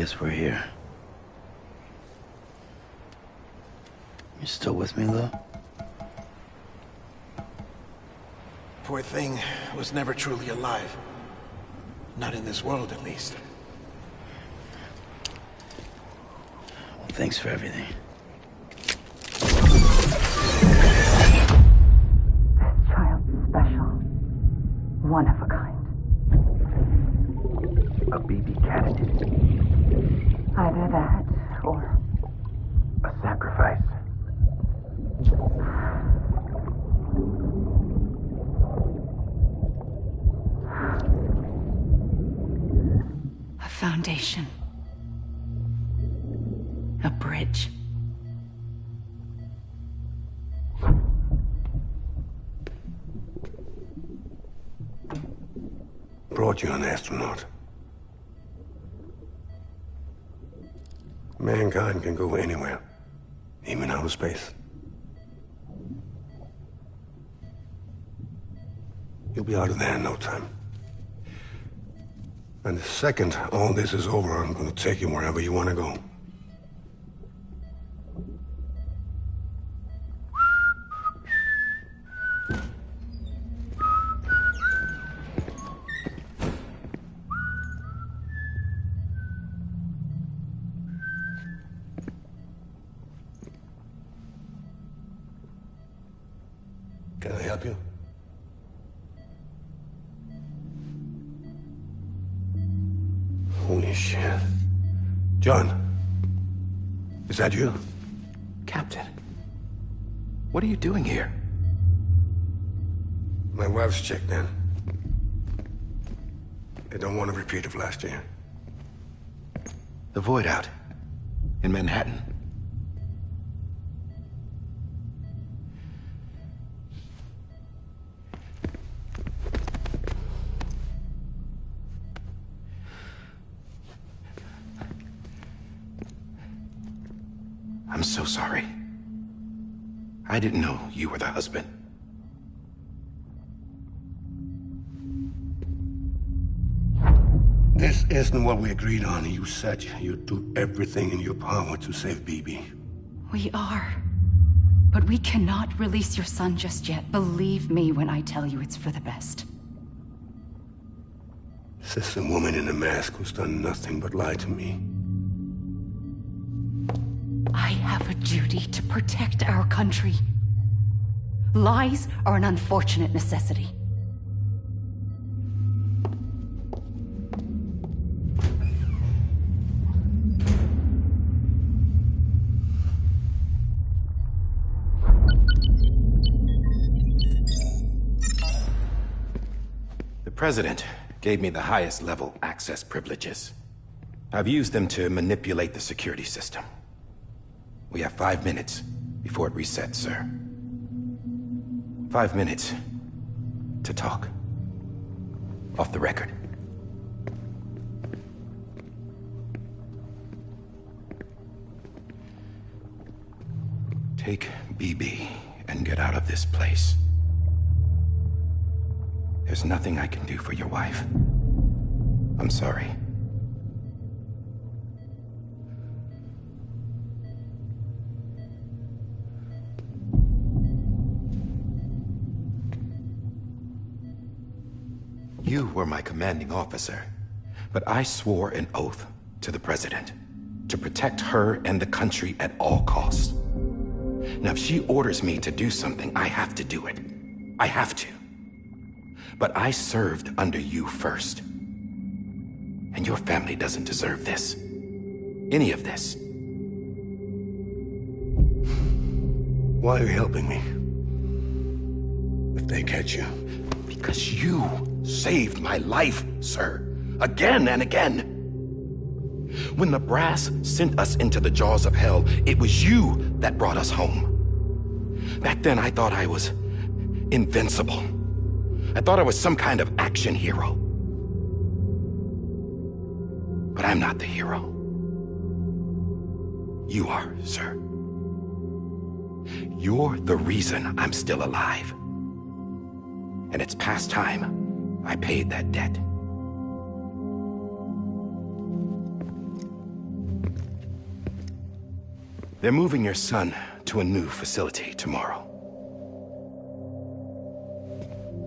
guess we're here. You still with me, Lou? Poor thing was never truly alive. Not in this world, at least. Well, thanks for everything. Child special. One of a kind. A BB candidate. Either that, or... A sacrifice. a foundation. A bridge. Brought you an astronaut. Mankind can go anywhere, even outer space. You'll be out of there in no time. And the second all this is over, I'm gonna take you wherever you wanna go. Can I help you? Holy shit. John, is that you? Captain, what are you doing here? My wife's checked in. They don't want a repeat of last year. The Void Out in Manhattan. I'm so sorry. I didn't know you were the husband. This isn't what we agreed on. You said you'd do everything in your power to save BB. We are. But we cannot release your son just yet. Believe me when I tell you it's for the best. This is a woman in a mask who's done nothing but lie to me. I have a duty to protect our country. Lies are an unfortunate necessity. The President gave me the highest level access privileges. I've used them to manipulate the security system. We have 5 minutes before it resets, sir. 5 minutes to talk. Off the record. Take BB and get out of this place. There's nothing I can do for your wife. I'm sorry. You were my commanding officer, but I swore an oath to the President to protect her and the country at all costs. Now, if she orders me to do something, I have to do it. I have to. But I served under you first. And your family doesn't deserve this. Any of this. Why are you helping me? If they catch you. Because you saved my life, sir. Again and again. When the brass sent us into the jaws of hell, it was you that brought us home. Back then, I thought I was invincible. I thought I was some kind of action hero. But I'm not the hero. You are, sir. You're the reason I'm still alive. And it's past time I paid that debt. They're moving your son to a new facility tomorrow.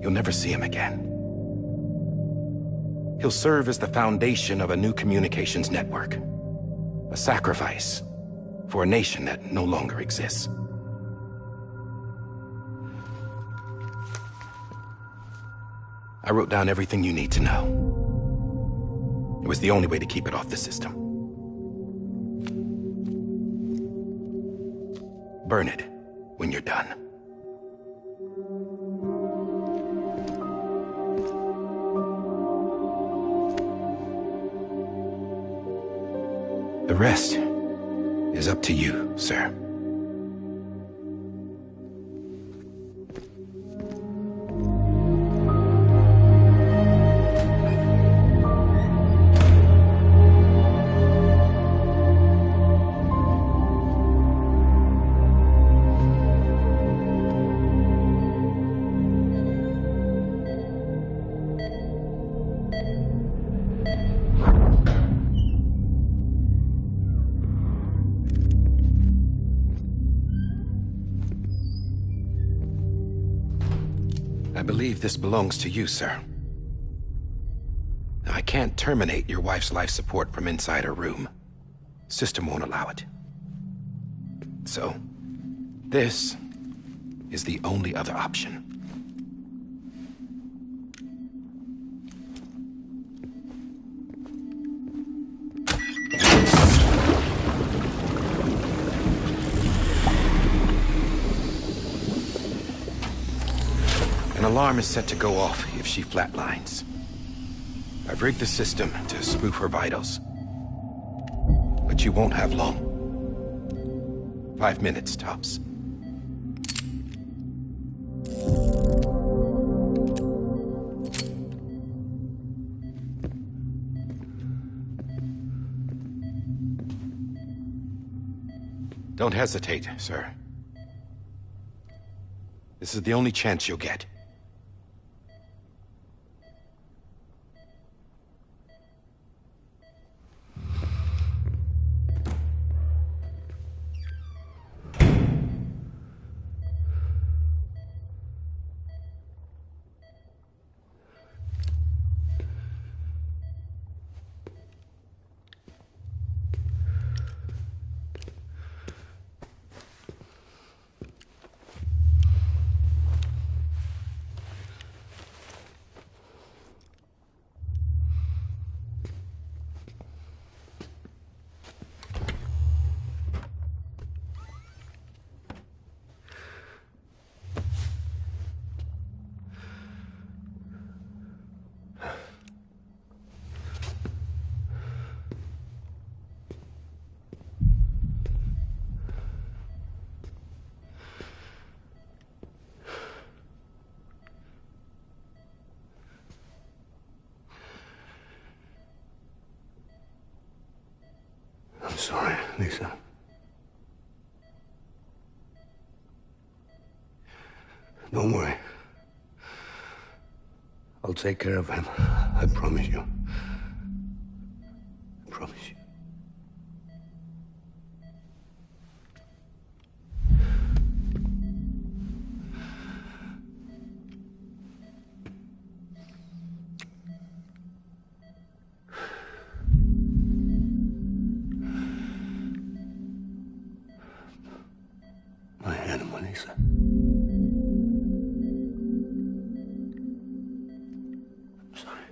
You'll never see him again. He'll serve as the foundation of a new communications network. A sacrifice for a nation that no longer exists. I wrote down everything you need to know. It was the only way to keep it off the system. Burn it when you're done. The rest is up to you, sir. I believe this belongs to you, sir. I can't terminate your wife's life support from inside her room. System won't allow it. So, this is the only other option. An alarm is set to go off if she flatlines. I've rigged the system to spoof her vitals. But you won't have long. 5 minutes, tops. Don't hesitate, sir. This is the only chance you'll get. I'm sorry, Lisa. Don't worry. I'll take care of him. I promise you. I promise you. My animal, Lisa. I'm sorry.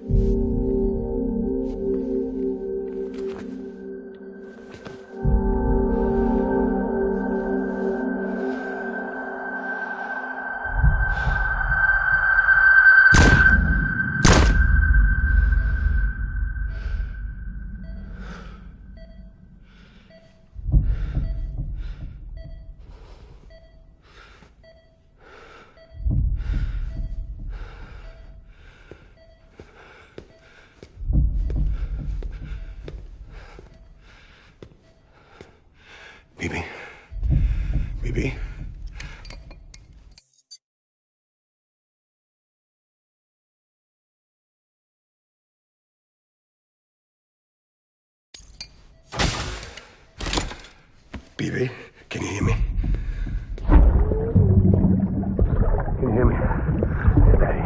Bibi. Bibi. Bibi. Can you hear me? Can you hear me? Steady.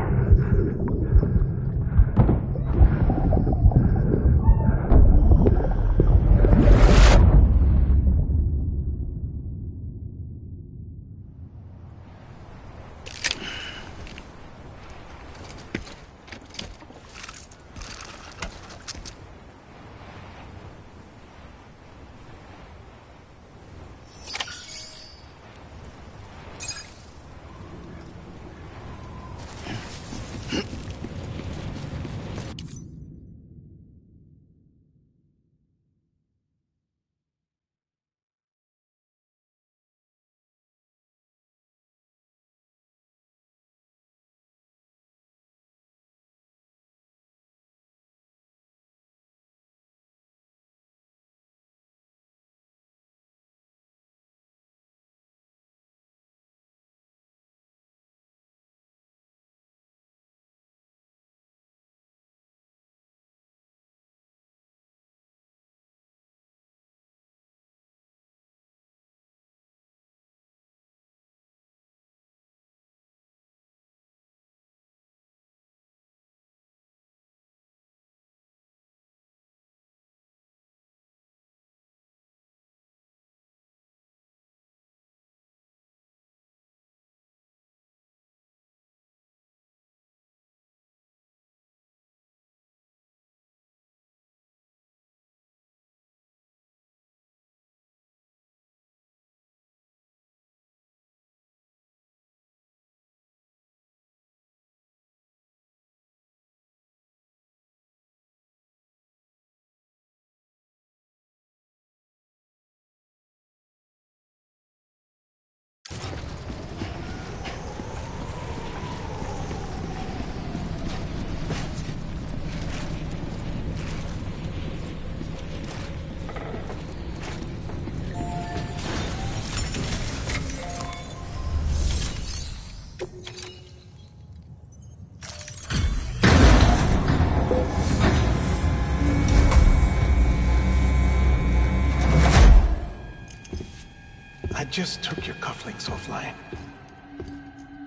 I just took your cufflinks offline.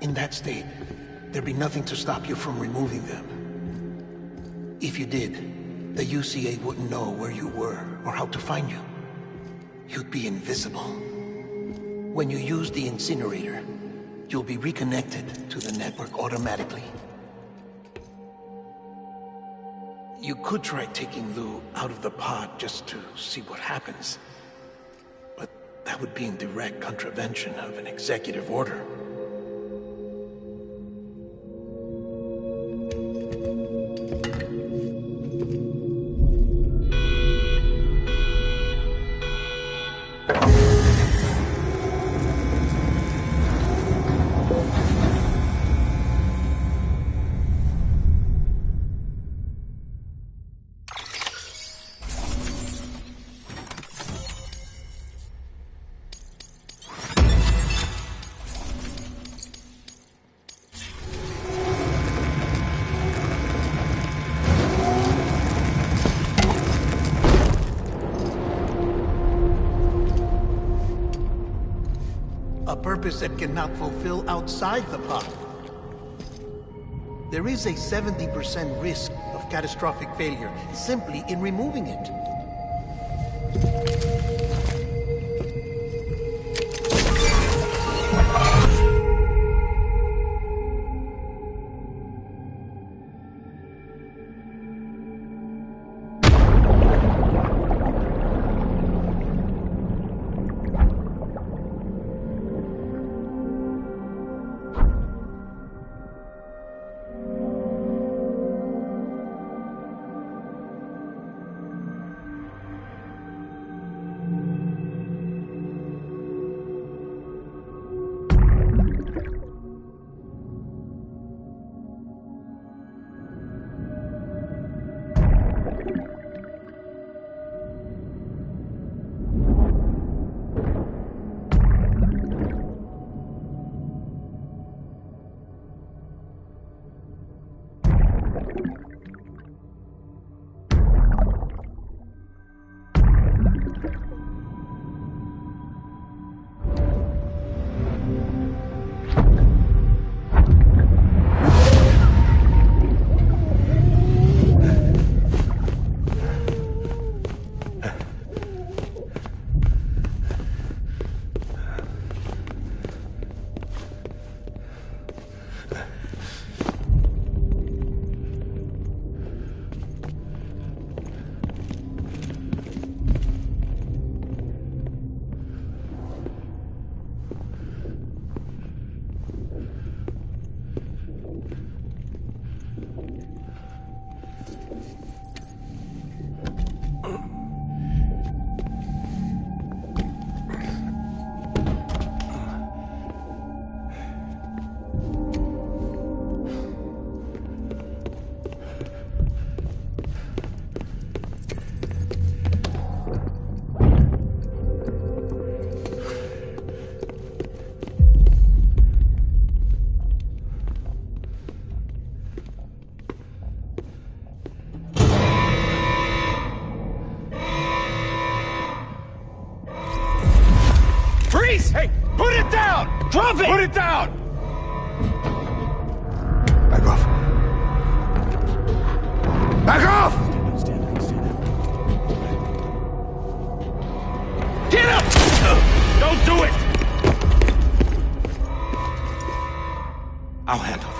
In that state, there'd be nothing to stop you from removing them. If you did, the UCA wouldn't know where you were or how to find you. You'd be invisible. When you use the incinerator, you'll be reconnected to the network automatically. You could try taking Lou out of the pod just to see what happens. But that would be in direct contravention of an executive order. A purpose that cannot fulfill outside the pod. There is a 70% risk of catastrophic failure simply in removing it. Drop it! Put it down! Back off. Back off! Stand up. Get up! Don't do it! I'll handle this.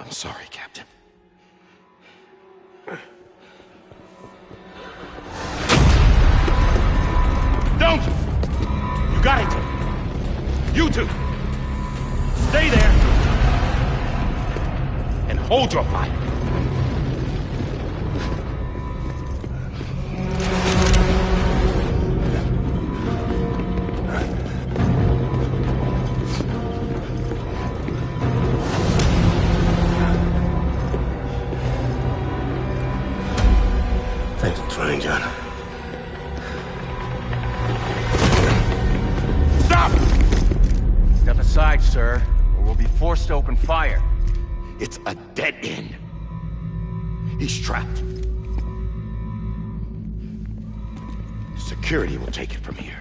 I'm sorry, Captain. Don't! You got it! You two! Stay there! And hold your fire! Thanks for trying, John. Stop! Step aside, sir, or we'll be forced to open fire. It's a dead end. He's trapped. Security will take it from here.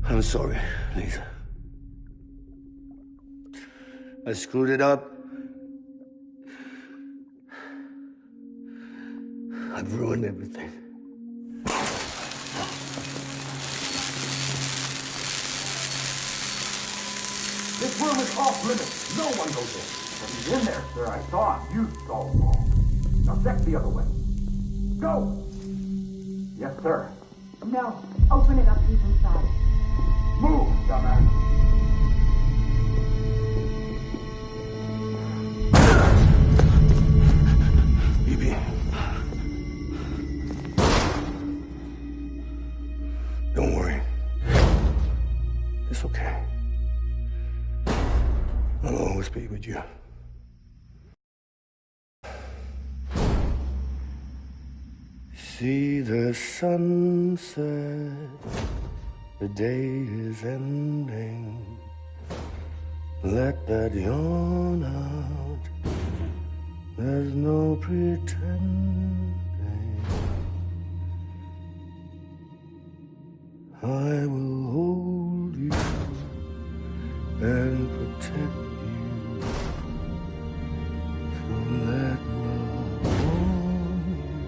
I'm sorry, Lisa. I screwed it up. I've ruined everything. This room is off limits. No one goes in. But he's in there, sir. I saw him. You saw him all. Now check the other way. Go! Yes, sir. No. Open it up. He's inside. Move, dumbass. Bibi. Don't worry. It's okay. I'll always be with you. See the sunset. The day is ending. Let that yawn out. There's no pretending. I will hold you and protect you. So let love warm you.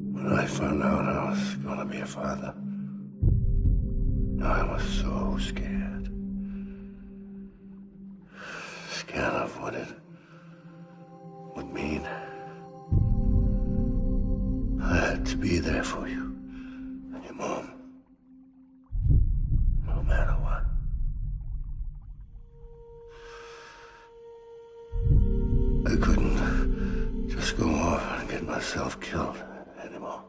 When I found out I was gonna be a father, I was so scared. Scared of what it would mean. I had to be there for you and your mom, no matter what. I couldn't just go off and get myself killed anymore.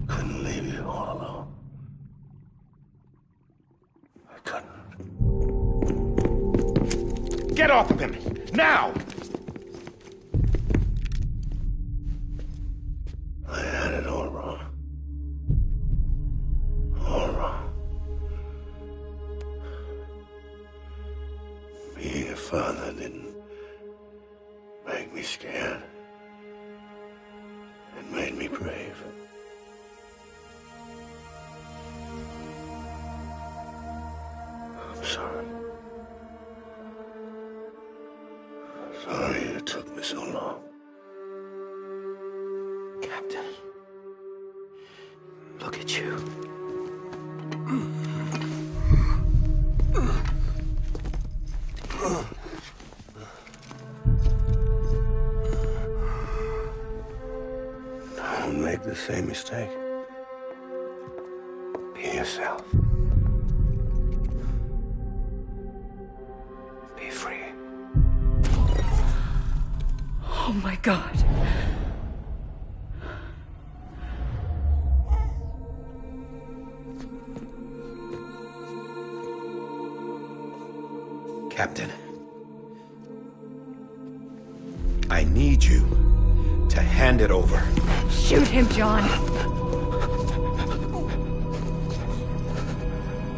Couldn't leave you all alone. I couldn't. Get off of him! Now! I had it all wrong. All wrong. Being a father didn't make me scared. It made me brave. I'm sorry. Sorry it took me so long. Captain, look at you. Don't make the same mistake. Be yourself. Be free. Oh my God. Captain, I need you to hand it over. Shoot him, John.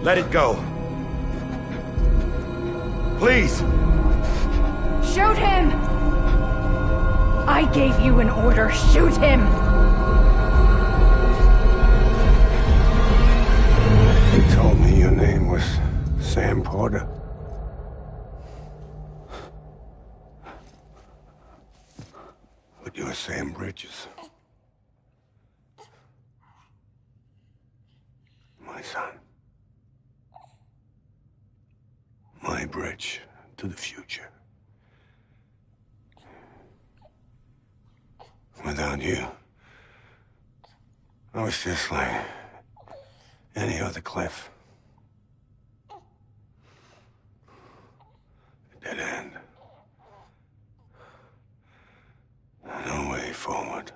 Let it go. Please. Shoot him! I gave you an order. Shoot him! He told me your name was Sam Porter. But you're Sam Bridges. My son. My bridge to the future. Without you, I was just like any other Cliff. A dead end. No way forward.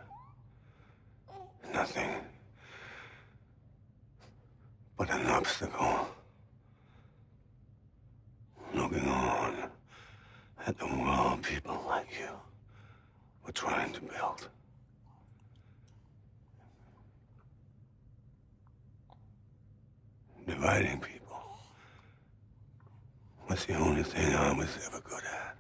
Nothing but an obstacle. Looking on at the world people like you were trying to build. Dividing people was the only thing I was ever good at.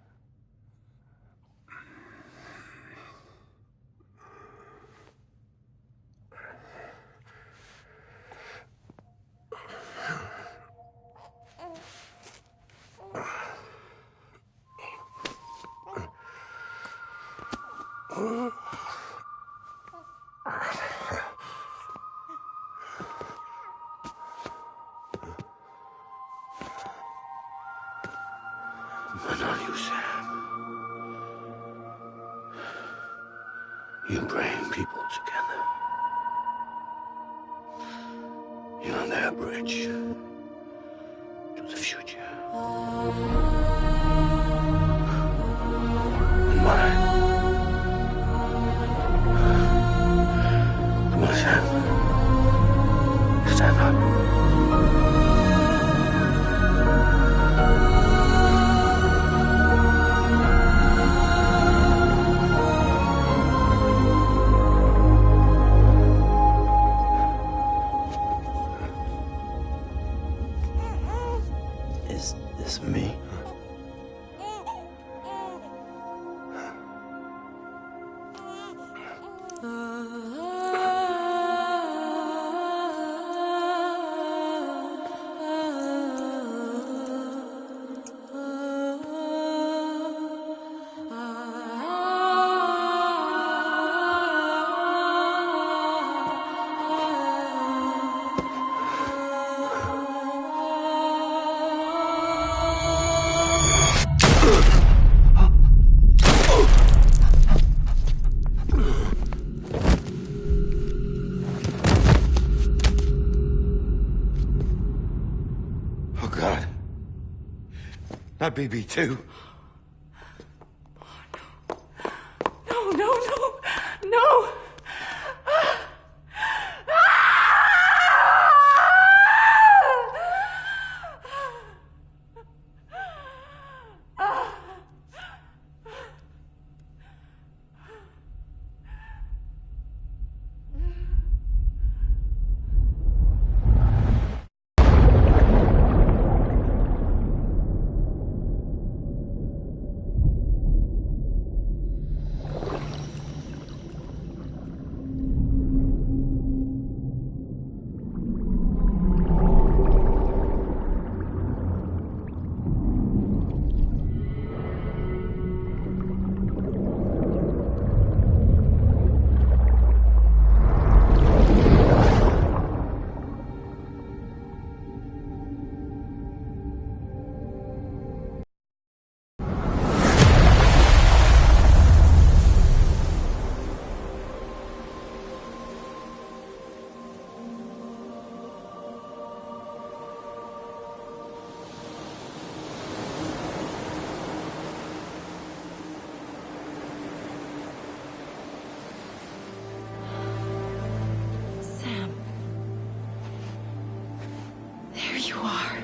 But not you, Sam. You bring people together. You're their bridge to the future. And mine. Come on, Sam. Stand up. Is this me? Oh, God. Not BB2. No, no, no, no! Sam. There you are.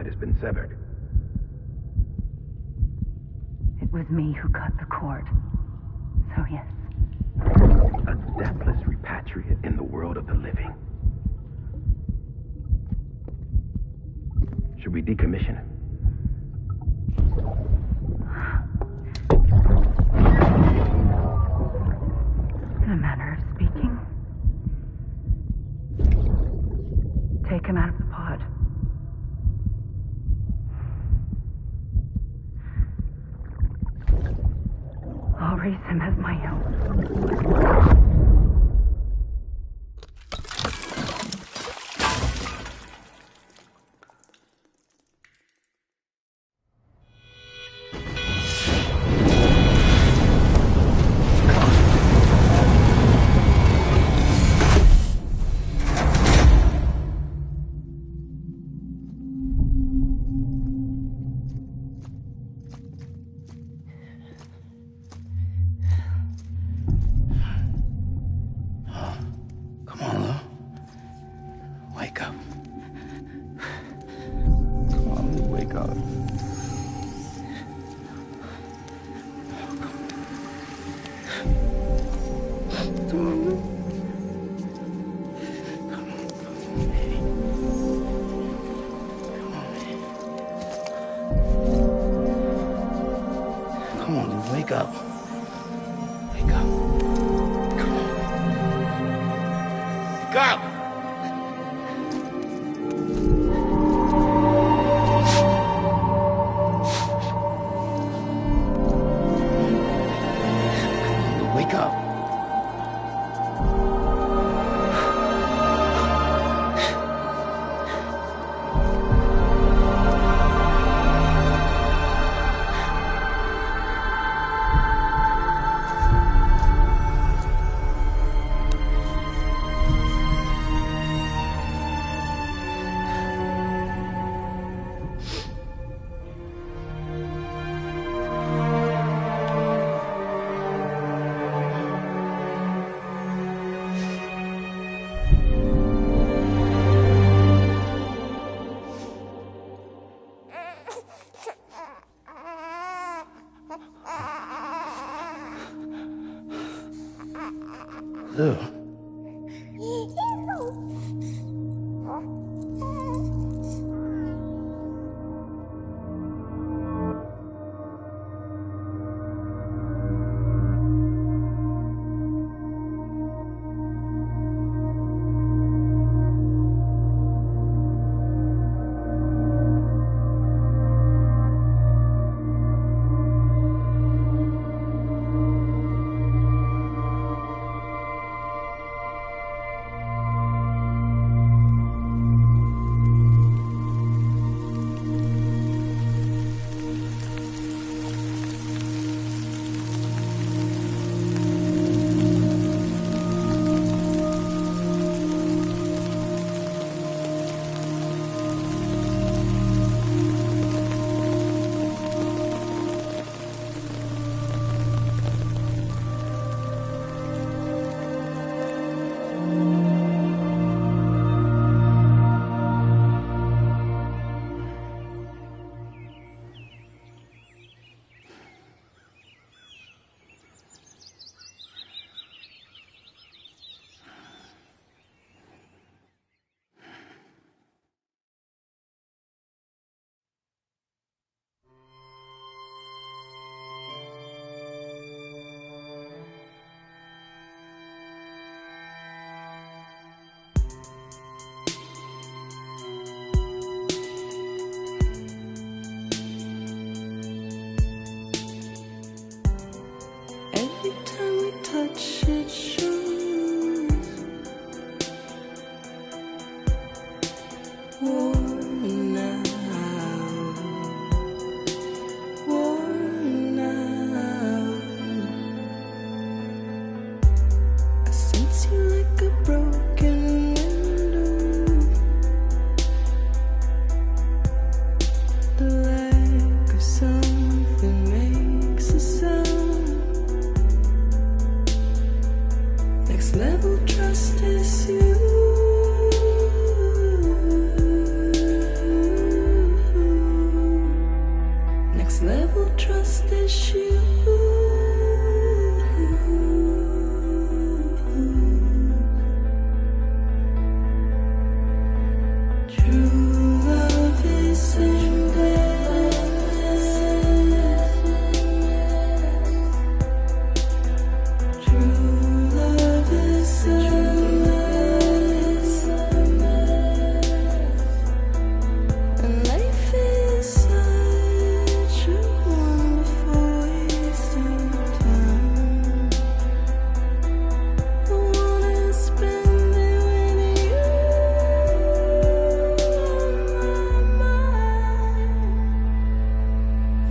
side has been severed. It was me who cut the cord. So yes. A deathless repatriate in the world of the living. Should we decommission it? In a manner of speaking. Take him out of the pod. I'll raise him as my own. Come on, Lou. Wake up. Come on, Lou, wake up. Come on, Lou. Come on, Lou, wake up. Wake up. Come on. Wake up! Wake up. Lou. trust issue. True love is endless. True love is endless. And life is such a wonderful waste of time. I wanna spend it with you on my mind.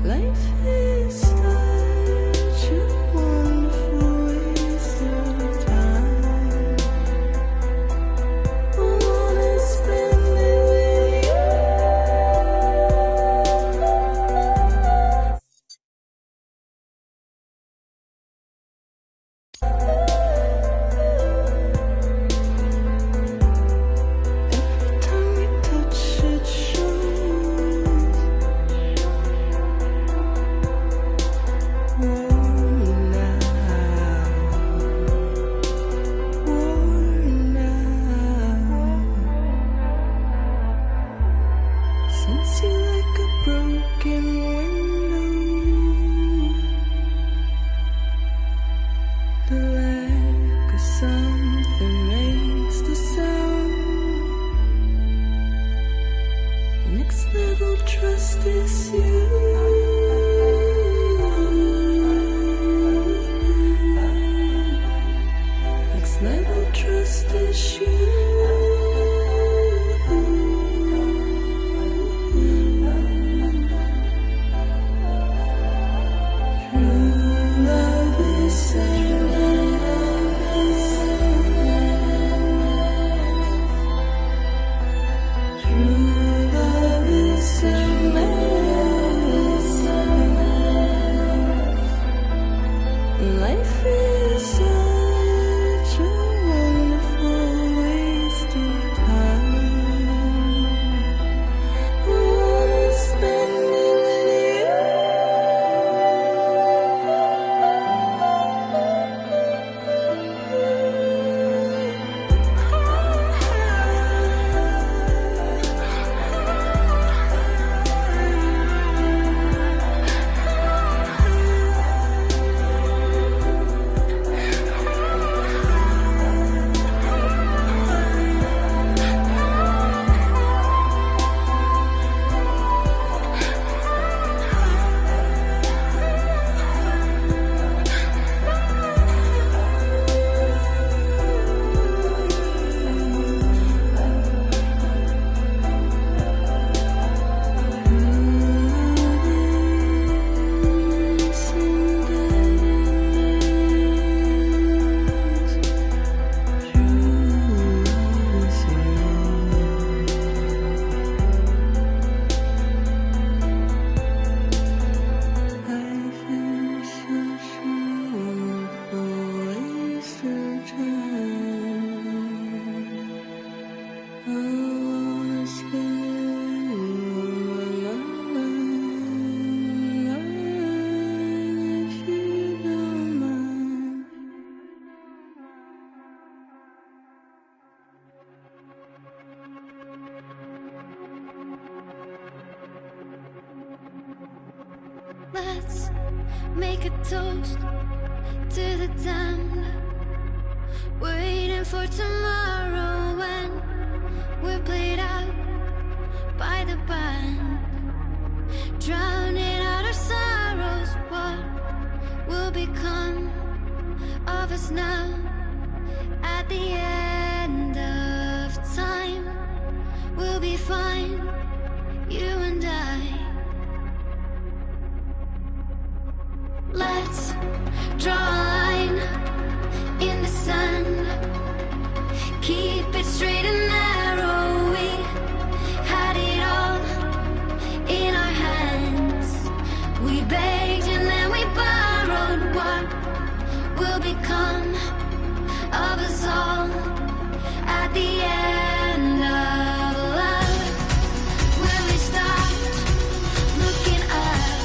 Life is such a wonderful waste of time. I wanna spend it with you. Every time we touch it shows. Worn out. Sense you like a broken window. The lack of something makes the sound. Next level trust is you. Next level trust is you. True love is endless. True love is endless. Life is such a wonderful waste of time. I wanna spend it with Let's make a toast to the damned, waiting for tomorrow when we're played out by the band, drowning out our sorrows. What will become of us now at the end of time? We'll be fine, you and I. Let's draw a line in the sand, keep it straight and narrow. We had it all in our hands. We begged and then we borrowed. What will become of us all at the end of love? When we stopped looking up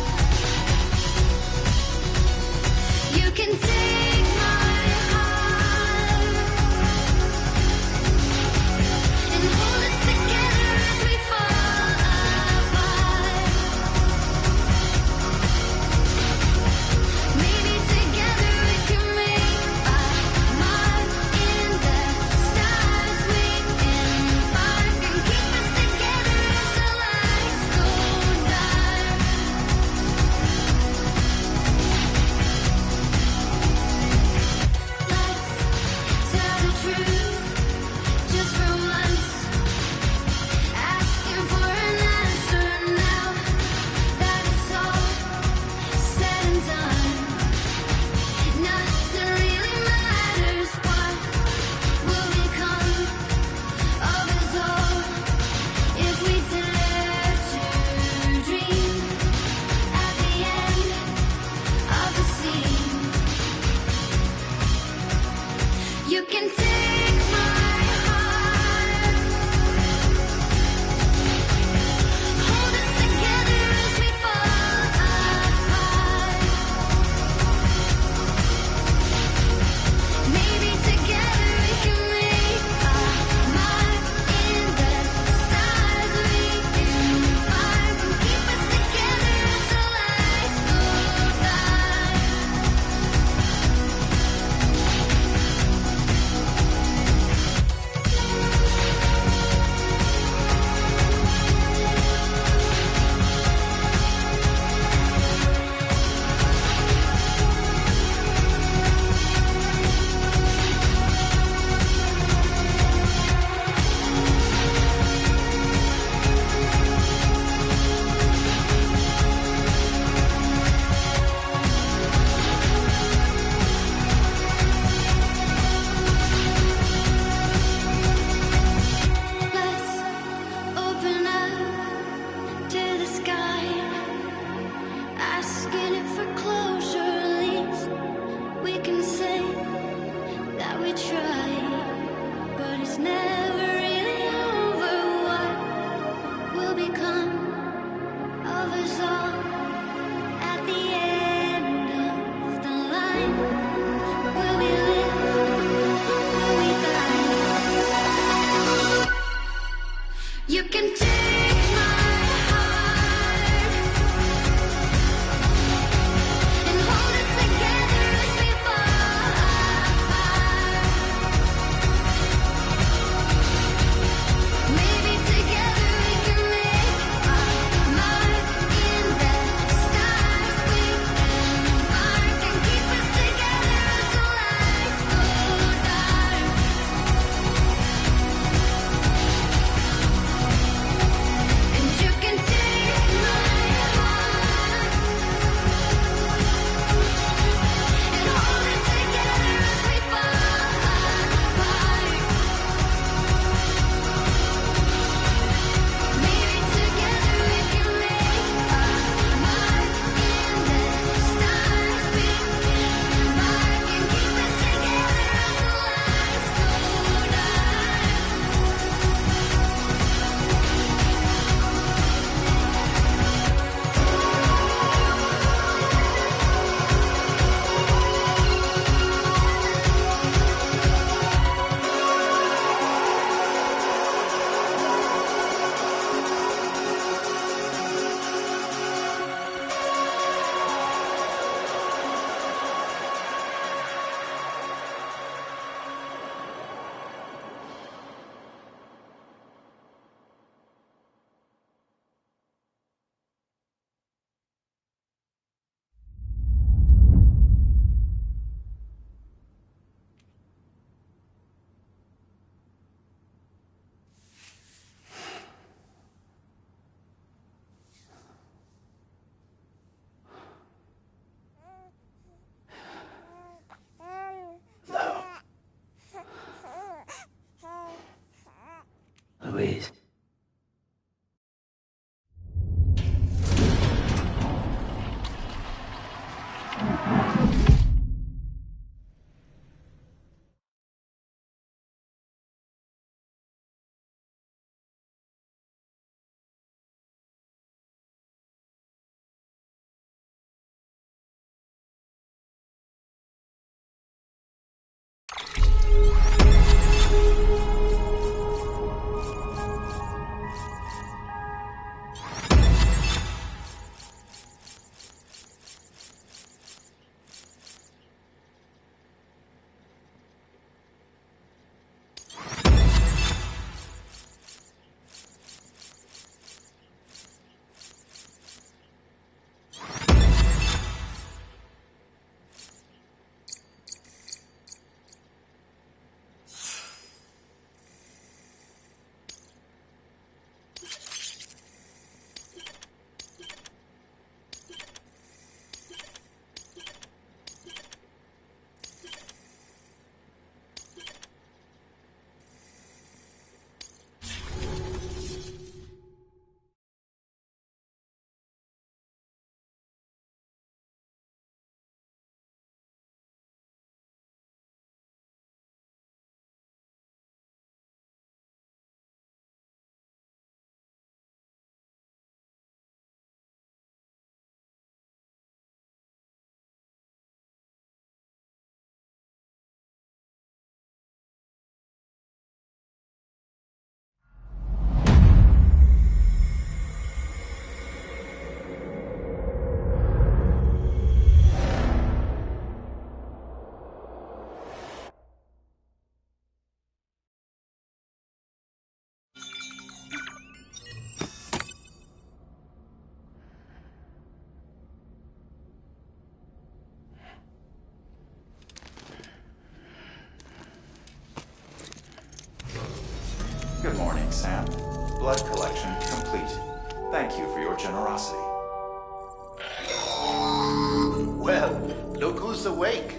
who's awake.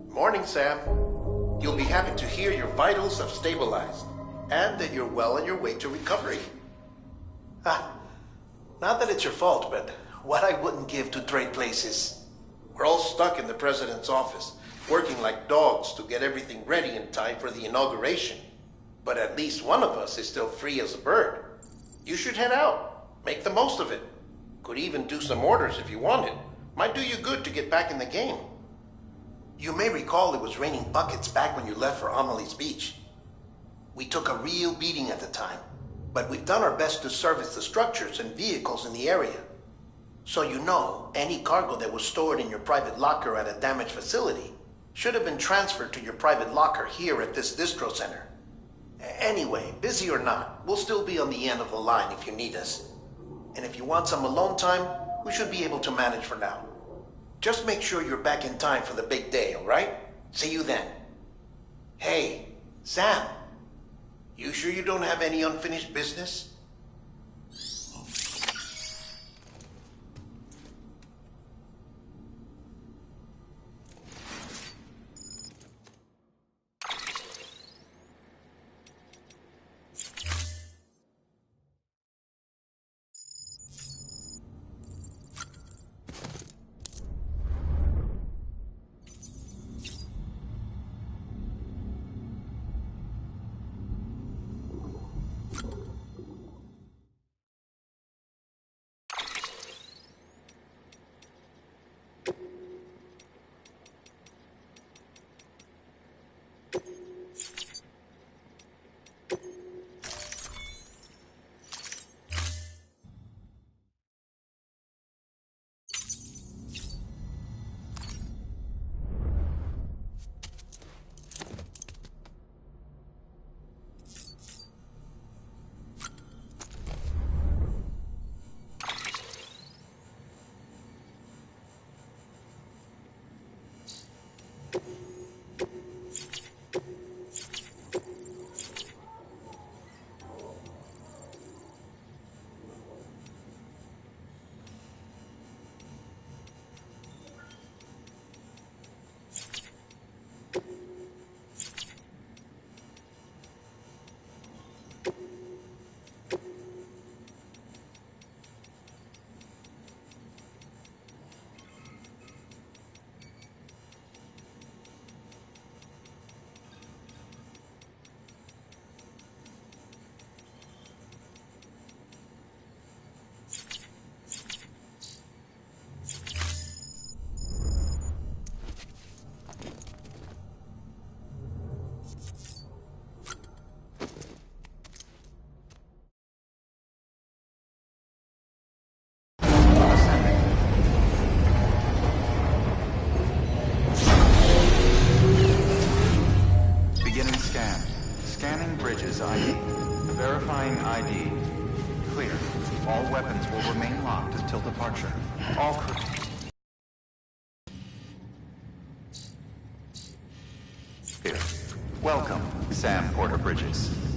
Morning, Sam. You'll be happy to hear your vitals have stabilized, and that you're well on your way to recovery. Not that it's your fault, but what I wouldn't give to trade places. We're all stuck in the president's office, working like dogs to get everything ready in time for the inauguration. But at least one of us is still free as a bird. You should head out. Make the most of it. Could even do some orders if you wanted. Might do you good to get back in the game. You may recall it was raining buckets back when you left for Amelie's Beach. We took a real beating at the time, but we've done our best to service the structures and vehicles in the area. So you know, any cargo that was stored in your private locker at a damaged facility should have been transferred to your private locker here at this distro center. Anyway, busy or not, we'll still be on the end of the line if you need us. And if you want some alone time, we should be able to manage for now. Just make sure you're back in time for the big day, all right? See you then. Hey, Sam, you sure you don't have any unfinished business? ID. Verifying ID. Clear. All weapons will remain locked until departure. All crew. Clear. Welcome, Sam Porter Bridges.